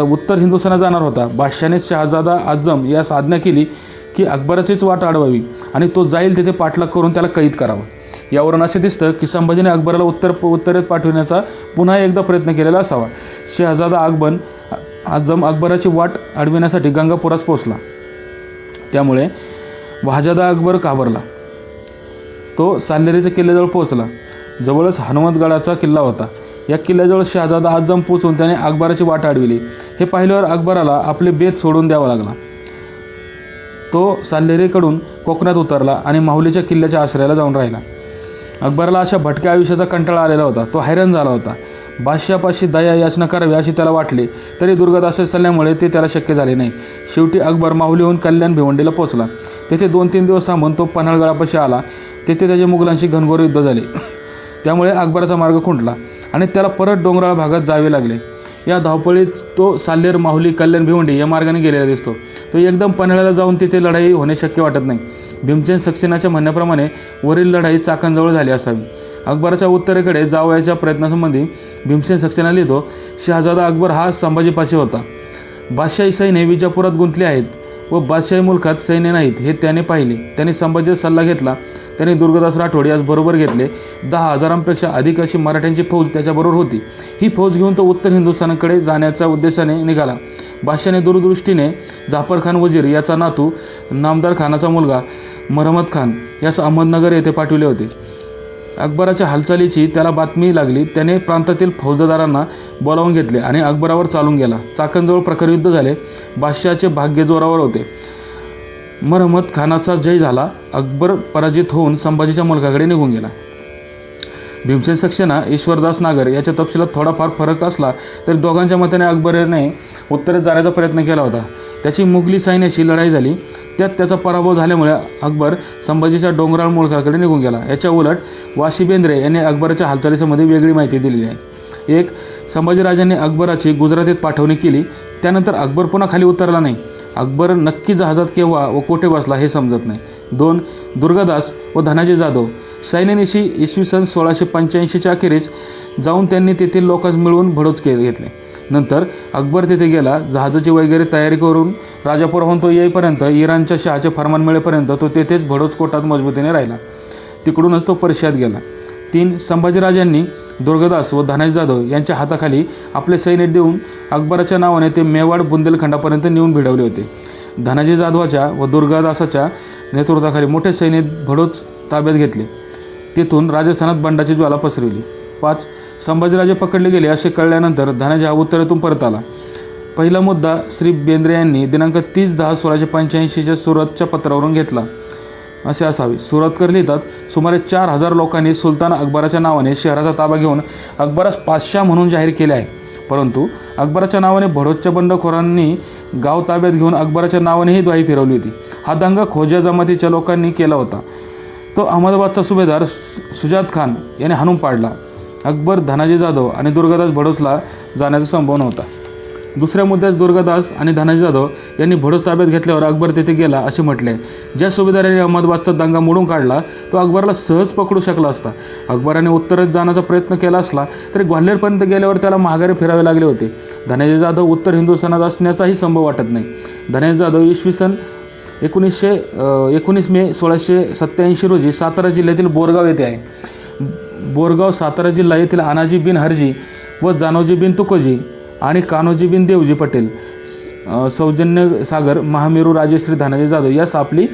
Speaker 1: उत्तर हिंदुस्थानात जाणार होता. बादशाहने शहाजादा आझम यास आज्ञा केली की अकबराचीच वाट अडवावी आणि तो जाईल तिथे पाठलाग करून त्याला कैद करावा. यावरून असे दिसतं की संभाजीने अकबराला उत्तरेत पाठविण्याचा पुन्हा एकदा प्रयत्न केलेला असावा. शहाजादा आझम अकबराची वाट अडविण्यासाठी गंगापुरास पोहोचला. त्यामुळे शहाजादा अकबर घाबरला. तो साल्हेरीच्या किल्ल्याजवळ पोहोचला. जवळच हनुमतगडाचा किल्ला होता. या किल्ल्याजवळ शहाजादा आझम पोचून त्याने अकबराची वाट अडविली. हे पाहिल्यावर अकबराला आपले बेत सोडून द्यावा लागला. तो साल्हेरीकडून कोकणात उतरला आणि माहुलीच्या किल्ल्याच्या आश्रयाला जाऊन राहिला. अकबराला अशा भटक्या आयुष्याचा कंटाळा आलेला होता. तो हैराण झाला होता. बादशाहापाशी दया याचना करावी अशी त्याला वाटले, तरी दुर्गदास सल्ल्यामुळे ते त्याला शक्य झाले नाही. शेवटी अकबर माहुलीहून कल्याण भिवंडीला पोहोचला. तेथे 2-3 दिवस थांबून तो पन्हाळगडापाशी आला. तेथे त्याच्या मुघलांशी घनघोर युद्ध झाले. त्यामुळे अकबराचा मार्ग खुंटला आणि त्याला परत डोंगराळ भागात जावे लागले. या धावपळीत तो साल्हेर, माहुली, कल्याण भिवंडी या मार्गाने गेलेला दिसतो. तो एकदम पन्हाळ्याला जाऊन तिथे लढाई होणे शक्य वाटत नाही. भीमसेन सक्सेनाच्या म्हणण्याप्रमाणे वरील लढाई चाकणजवळ झाली असावी. अकबराच्या उत्तरेकडे जावयाच्या प्रयत्नासंबंधी भीमसेन सक्सेना लिहितो, शहाजादा अकबर हा संभाजीपाशी होता. बादशाही सैन्य विजापुरात गुंतले आहेत व बादशाही मुलखात सैन्य नाहीत हे त्याने पाहिले. त्याने संभाजीचा सल्ला घेतला. त्याने दुर्गदास राठोड यास बरोबर घेतले. 10,000पेक्षा अधिक अशी मराठ्यांची फौज त्याच्याबरोबर होती. ही फौज घेऊन तो उत्तर हिंदुस्थानाकडे जाण्याच्या उद्देशाने निघाला. बादशाने दूरदृष्टीने जाफर खान वजीर याचा नातू नामदार खानाचा मुलगा महमद खान यास अहमदनगर येथे पाठविले होते. अकबराच्या हालचालीची त्याला बातमी लागली. त्याने प्रांतातील फौजदारांना बोलावून घेतले आणि अकबरावर चालून गेला. चाकणजवळ प्रखर युद्ध झाले. बादशहाचे भाग्य जोरावर होते. महमद खानाचा जय झाला. अकबर पराजित होऊन संभाजीच्या मुलखाकडे निघून गेला. भीमसेन सक्सेना, ईश्वरदास नागर याच्या तपशिलात थोडाफार फरक असला तरी दोघांच्या मताने अकबराने उत्तरेत जाण्याचा प्रयत्न केला होता. त्याची मुघली सैन्याशी लढाई झाली. त्यात त्याचा पराभव झाल्यामुळे अकबर संभाजीच्या डोंगराळ मुलखाकडे निघून गेला. याच्या उलट वाशी बेंद्रे यांनी अकबराच्या हालचालीसंबंधी वेगळी माहिती दिलेली आहे. 1. संभाजीराजांनी अकबराची गुजरातीत पाठवणी केली. त्यानंतर अकबर पुन्हा खाली उतरला नाही. अकबर नक्की जहाजात केव्हा व कोठे बसला हे समजत नाही. 2. दुर्गादास व धनाजी जाधव सैन्यानिशी इसवी सन 1685च्या अखेरीस जाऊन त्यांनी तेथील लोकांस मिळवून भडोस घेतले. नंतर अकबर तिथे गेला. जहाजाची वगैरे तयारी करून राजापुराहून तो येईपर्यंत, इराणच्या शहाचे फरमान मिळेपर्यंत तो तेथेच भडोस कोटात मजबूतीने राहिला. तिकडूनच तो पर्शियात गेला. 3. संभाजीराजांनी दुर्गदास व धनाजी जाधव यांच्या हाताखाली आपले सैन्य देऊन अकबराच्या नावाने ते मेवाड बुंदेलखंडापर्यंत नेऊन भिडवले होते. धनाजी जाधवाच्या व दुर्गदासाच्या नेतृत्वाखाली मोठे सैन्य भडोस ताब्यात घेतले. तेथून राजस्थानात बंडाची ज्वाला पसरवली. 5. संभाजीराजे पकडले गेले असे कळल्यानंतर धनाजी हा उत्तरेतून परत आला. पहिला मुद्दा श्री बेंद्रे यांनी दिनांक 30/10/1685च्या सुरतच्या पत्रावरून घेतला असे असावे. सुरतकर लिहितात, सुमारे 4,000 लोकांनी सुलतान अकबराच्या नावाने शहराचा ताबा घेऊन अकबरास पातशाह म्हणून जाहीर केले आहे. परंतु अकबराच्या नावाने भडोसच्या बंडखोरांनी गाव ताब्यात घेऊन अकबराच्या नावानेही द्वाही फिरवली होती. हा दंगा खोजा जमातीच्या लोकांनी केला होता. तो अहमदाबादचा सुभेदार सुजात खान याने हाणून पाडला. अकबर, धनाजी जाधव आणि दुर्गादास भडोसला जाण्याचा संभव नव्हता. दुसऱ्या मुद्द्यात दुर्गादास आणि धनाजी जाधव यांनी भडोस ताब्यात घेतल्यावर अकबर तेथे गेला असे म्हटले आहे. ज्या सुभेदाराने अहमदाबादचा दंगा मोडून काढला तो अकबरला सहज पकडू शकला असता. अकबराने उत्तरेत जाण्याचा प्रयत्न केला असला तरी ग्वाल्हेरपर्यंत गेल्यावर त्याला माघारी फिरावे लागले होते. धनाजी जाधव उत्तर हिंदुस्थानात असण्याचाही संभव वाटत नाही. धनाजी जाधव इसवी सन 19 मे 1687 रोजी सातारा जिल्ह्यातील बोरगाव येथे आहे. बोरगाव सातारा जिल्हा येथील आनाजी बिन हरजी व जानोजी बिन तुकोजी आणि कान्होजी बिन देवजी पटेल सौजन्य सागर महामेरू राजेश्री धनाजी जाधव यास आपली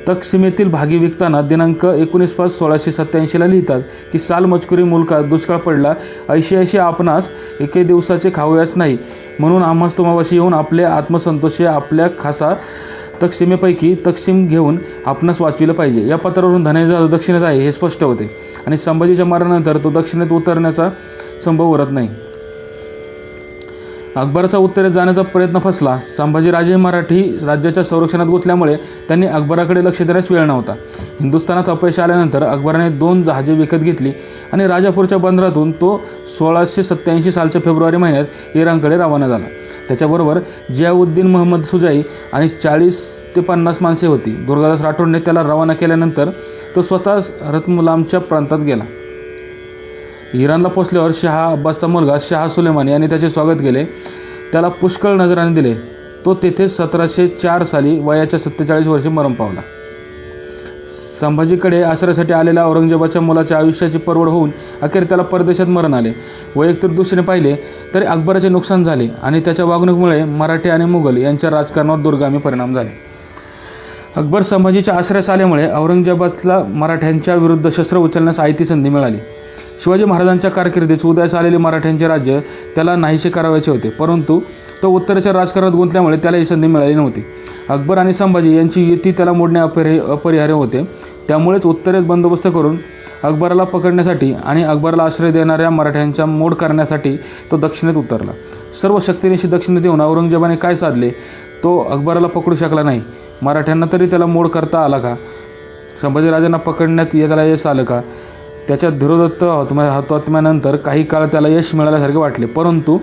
Speaker 1: तकसीमेतील भागी विकताना दिनांक 19/5/1687 लिहितात की साल मजकुरी मुलकात दुष्काळ पडला, ऐशी आपणास एके दिवसाचे खावयास नाही, म्हणून आम्हास तुम्हापाशी येऊन आपले आत्मसंतोषे आपल्या खासा तकसीमेपैकी तकसीम घेऊन आपणास वाचविलं पाहिजे. या पत्रावरून धनाजी जाधव दक्षिणेत आहे हे स्पष्ट होते आणि संभाजीच्या मारणानंतर तो दक्षिणेत उतरण्याचा संभव उरत नाही. अकबराचा उत्तरेत जाण्याचा प्रयत्न फसला. संभाजीराजे मराठी राज्याच्या संरक्षणात गुंतल्यामुळे त्यांनी अकबराकडे लक्ष देण्यास वेळ नव्हता. हिंदुस्थानात अपयश आल्यानंतर अकबराने 2 जहाजे विकत घेतली आणि राजापूरच्या बंदरातून तो 1687 सालच्या फेब्रुवारी महिन्यात इराणकडे रवाना झाला. त्याच्याबरोबर जियाउद्दीन महम्मद सुजाई आणि 40 ते 50 माणसे होती. दुर्गादास राठोडने त्याला रवाना केल्यानंतर तो स्वतः रतमुलामच्या प्रांतात गेला. इराणला पोचल्यावर शहा अब्बासचा मुलगा शहा सुलेमानी यांनी त्याचे स्वागत केले. त्याला पुष्कळ नजराने दिले. तो तेथे 1704 साली वयाच्या 47 वर्षी मरण पावला. संभाजीकडे आश्रयासाठी आलेल्या औरंगजेबाच्या मुलाच्या आयुष्याची परवड होऊन अखेर त्याला परदेशात मरण आले. वैयक्तिक दृष्टीने पाहिले तरी अकबराचे नुकसान झाले आणि त्याच्या वागणुकीमुळे मराठी आणि मुघल यांच्या राजकारणावर दूरगामी परिणाम झाले. अकबर संभाजीच्या आश्रयास आल्यामुळे औरंगजेबाला मराठ्यांच्या विरुद्ध शस्त्र उचलण्यास आयती संधी मिळाली. शिवाजी महाराजांच्या कारकिर्दीत उदयास आलेले मराठ्यांचे राज्य त्याला नाहीसे करावायचे होते, परंतु तो उत्तरेच्या राजकारणात गुंतल्यामुळे त्याला ही संधी मिळाली नव्हती. अकबर आणि संभाजी यांची युती त्याला मोडणे अपरिहार्य होते. त्यामुळेच उत्तरेत बंदोबस्त करून अकबराला पकडण्यासाठी आणि अकबराला आश्रय देणाऱ्या मराठ्यांचा मोड करण्यासाठी तो दक्षिणेत उतरला. सर्व शक्तीनिशी दक्षिणेत येऊन औरंगजेबाने काय साधले? तो अकबराला पकडू शकला नाही. मराठ्यांना तरी त्याला मोड करता आला का? संभाजीराजांना पकडण्यात त्याला यश आलं का? त्याच्या धीरोदत्त हौतात्म्यानंतर काही काळ त्याला यश मिळाल्यासारखे वाटले, परंतु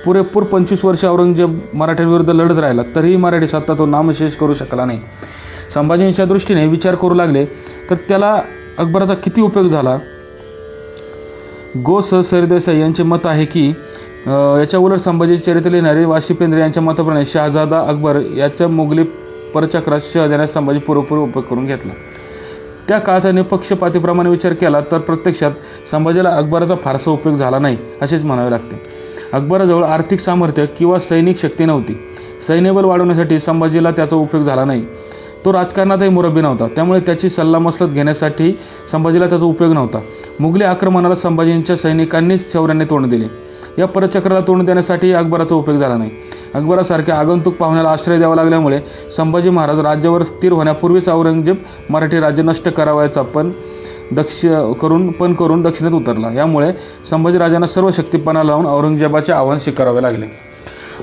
Speaker 1: पुरेपूर 25 वर्ष औरंगजेब मराठ्यांविरुद्ध लढत राहिला तरीही मराठी सत्ता तो नामशेष करू शकला नाही. संभाजींच्या दृष्टीने विचार करू लागले तर त्याला अकबराचा किती उपयोग झाला. गो स सरदेसाई यांचे मत आहे की याच्या उलट संभाजीचे चरित्र लिहिणारे वाशी पेंद्रे यांच्या मताप्रमाणे शहाजादा अकबर याच्या मोगली परचक्रात शह देण्यास संभाजी पुरेपूर उपयोग करून घेतला. त्या काळाचा निपक्षपातीप्रमाणे विचार केला तर प्रत्यक्षात संभाजीला अकबराचा फारसा उपयोग झाला नाही असेच म्हणावे लागते. अकबराजवळ आर्थिक सामर्थ्य किंवा सैनिक शक्ती नव्हती. सैन्यबल वाढवण्यासाठी संभाजीला त्याचा उपयोग झाला नाही. तो राजकारणातही मुरब्बी नव्हता, त्यामुळे त्याची सल्लामसलत घेण्यासाठी संभाजीला त्याचा उपयोग नव्हता. मुघली आक्रमणाला संभाजींच्या सैनिकांनीच शौर्याने तोंड दिले. या परचक्राला तोंड देण्यासाठी अकबराचा उपयोग झाला नाही. अकबरासारख्या आगंतुक पाहुण्याला आश्रय द्यावा लागल्यामुळे संभाजी महाराज राज्यावर स्थिर होण्यापूर्वीच औरंगजेब मराठी राज्य नष्ट करावायचा पण करून दक्षिणेत उतरला. यामुळे संभाजीराजांना सर्व शक्तीपणा लावून औरंगजेबाचे आव्हान स्वीकारावे लागले.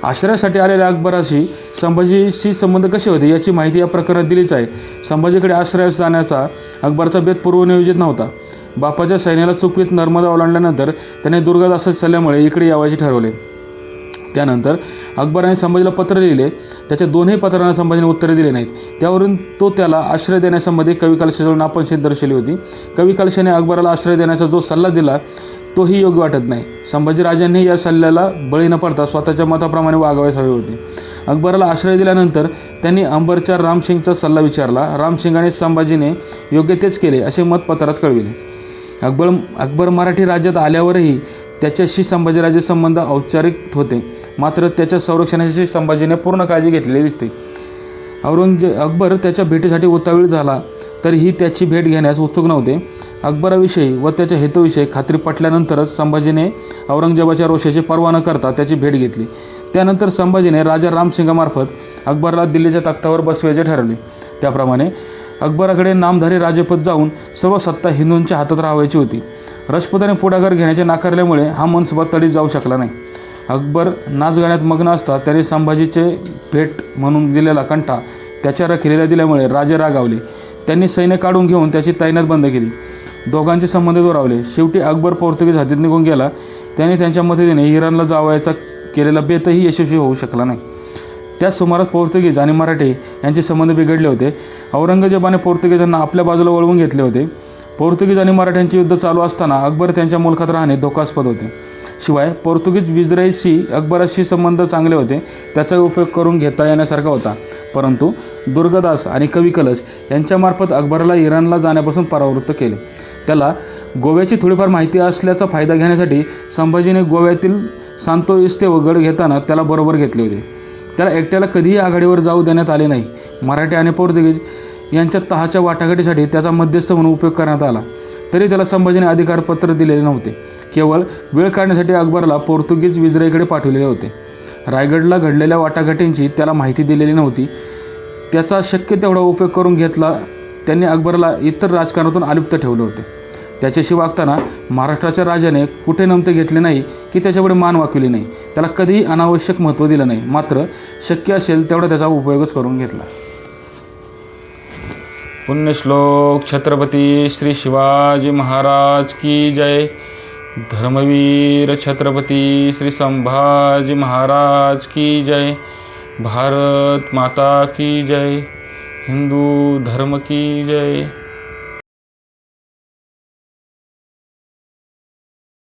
Speaker 1: आश्रयासाठी आलेल्या अकबराशी संभाजीशी संबंध कसे होते याची माहिती या प्रकरणात दिलीच आहे. संभाजीकडे आश्रयास जाण्याचा अकबराचा बेत पूर्वनियोजित नव्हता. बापाच्या सैन्याला चुकवीत नर्मदा ओलांडल्यानंतर त्याने दुर्गादासाच्या सल्ल्यामुळे इकडे यावयाचे ठरवले. त्यानंतर अकबराने संभाजीला पत्र लिहिले. त्याच्या 2ही पत्रांना संभाजीने उत्तरे दिली नाहीत. त्यावरून तो त्याला आश्रय देण्यासंबंधी कवी कलशाजवळ नापसंत दर्शवली होती. कवी कलशाने अकबराला आश्रय देण्याचा जो सल्ला दिला तोही योग्य वाटत नाही. संभाजीराजांनी या सल्ल्याला बळी न पडता स्वतःच्या मताप्रमाणे वागावयास हवे होते. अकबराला आश्रय दिल्यानंतर त्यांनी अंबरच्या रामसिंगचा सल्ला विचारला. रामसिंगाने संभाजीने योग्य तेच केले असे मत पत्रात कळविले. अकबर मराठी राज्यात आल्यावरही त्याच्याशी संभाजीराजे संबंध औपचारिक होते, मात्र त्याच्या संरक्षणाची संभाजीने पूर्ण काळजी घेतलेली दिसते. अकबर त्याच्या भेटीसाठी उतावीळ झाला तरीही त्याची भेट घेण्यास उत्सुक नव्हते. अकबराविषयी व त्याच्या हेतूविषयी खात्री पटल्यानंतरच संभाजीने औरंगजेबाच्या रोषाची पर्वा न करता त्याची भेट घेतली. त्यानंतर संभाजीने राजा रामसिंगामार्फत अकबराला दिल्लीच्या तख्तावर बसवायचे ठरवले. त्याप्रमाणे अकबराकडे नामधारी राजपद जाऊन सर्व सत्ता हिंदूंच्या हातात राहायची होती. राजपुताने पुढाकार घेण्याचे नाकारल्यामुळे हा मनसुबा तडीत जाऊ शकला नाही. अकबर नाचगाण्यात मग्न असता त्याने संभाजीचे भेट म्हणून दिलेला कंठा त्याच्या रखिलेला दिल्यामुळे राजे रागावले. त्यांनी सैन्य काढून घेऊन त्याची तैनात बंद केली. दोघांचे संबंध दुरावले. शेवटी अकबर पोर्तुगीज हद्दीत निघून गेला. त्याने त्यांच्या मदतीने इराणला जावायचा केलेला बेतही यशस्वी होऊ शकला नाही. त्याच सुमारास पोर्तुगीज आणि मराठी यांचे संबंध बिघडले होते. औरंगजेबाने पोर्तुगीजांना आपल्या बाजूला वळवून घेतले होते. पोर्तुगीज आणि मराठ्यांचे युद्ध चालू असताना अकबर त्यांच्या मुलखात राहणे धोकास्पद होते. शिवाय पोर्तुगीज विजराईशी अकबराशी संबंध चांगले होते, त्याचा उपयोग करून घेता येण्यासारखा होता. परंतु दुर्गादास आणि कवी कलश यांच्यामार्फत अकबराला इराणला जाण्यापासून परावृत्त केले. त्याला गोव्याची थोडीफार माहिती असल्याचा फायदा घेण्यासाठी संभाजीने गोव्यातील सांतो इस्तेव गड घेताना त्याला बरोबर घेतले होते. त्याला एकट्याला कधीही आघाडीवर जाऊ देण्यात आले नाही. मराठी आणि पोर्तुगीज यांच्या तहाच्या वाटाघाटीसाठी त्याचा मध्यस्थ म्हणून उपयोग करण्यात आला. तरी त्याला संभाजीने अधिकारपत्र दिलेले नव्हते. केवळ वेळ काढण्यासाठी अकबराला पोर्तुगीज विजराईकडे पाठवलेले होते. रायगडला घडलेल्या वाटाघाटींची त्याला माहिती दिलेली नव्हती. त्याचा शक्य तेवढा उपयोग करून घेतला. त्यांनी अकबराला इतर राजकारणातून अलिप्त ठेवले होते. त्याच्याशी वागताना महाराष्ट्राच्या राजाने कुठे नमते घेतले नाही की त्याच्यापुढे मान वाकविली नाही. त्याला कधीही अनावश्यक महत्त्व दिलं नाही, मात्र शक्य असेल तेवढा त्याचा उपयोगच करून घेतला. पुण्यश्लोक छत्रपती श्री शिवाजी महाराज की जय. धर्मवीर छत्रपती श्री संभाजी महाराज की जय. भारत माता की जय. हिंदू धर्म की जय.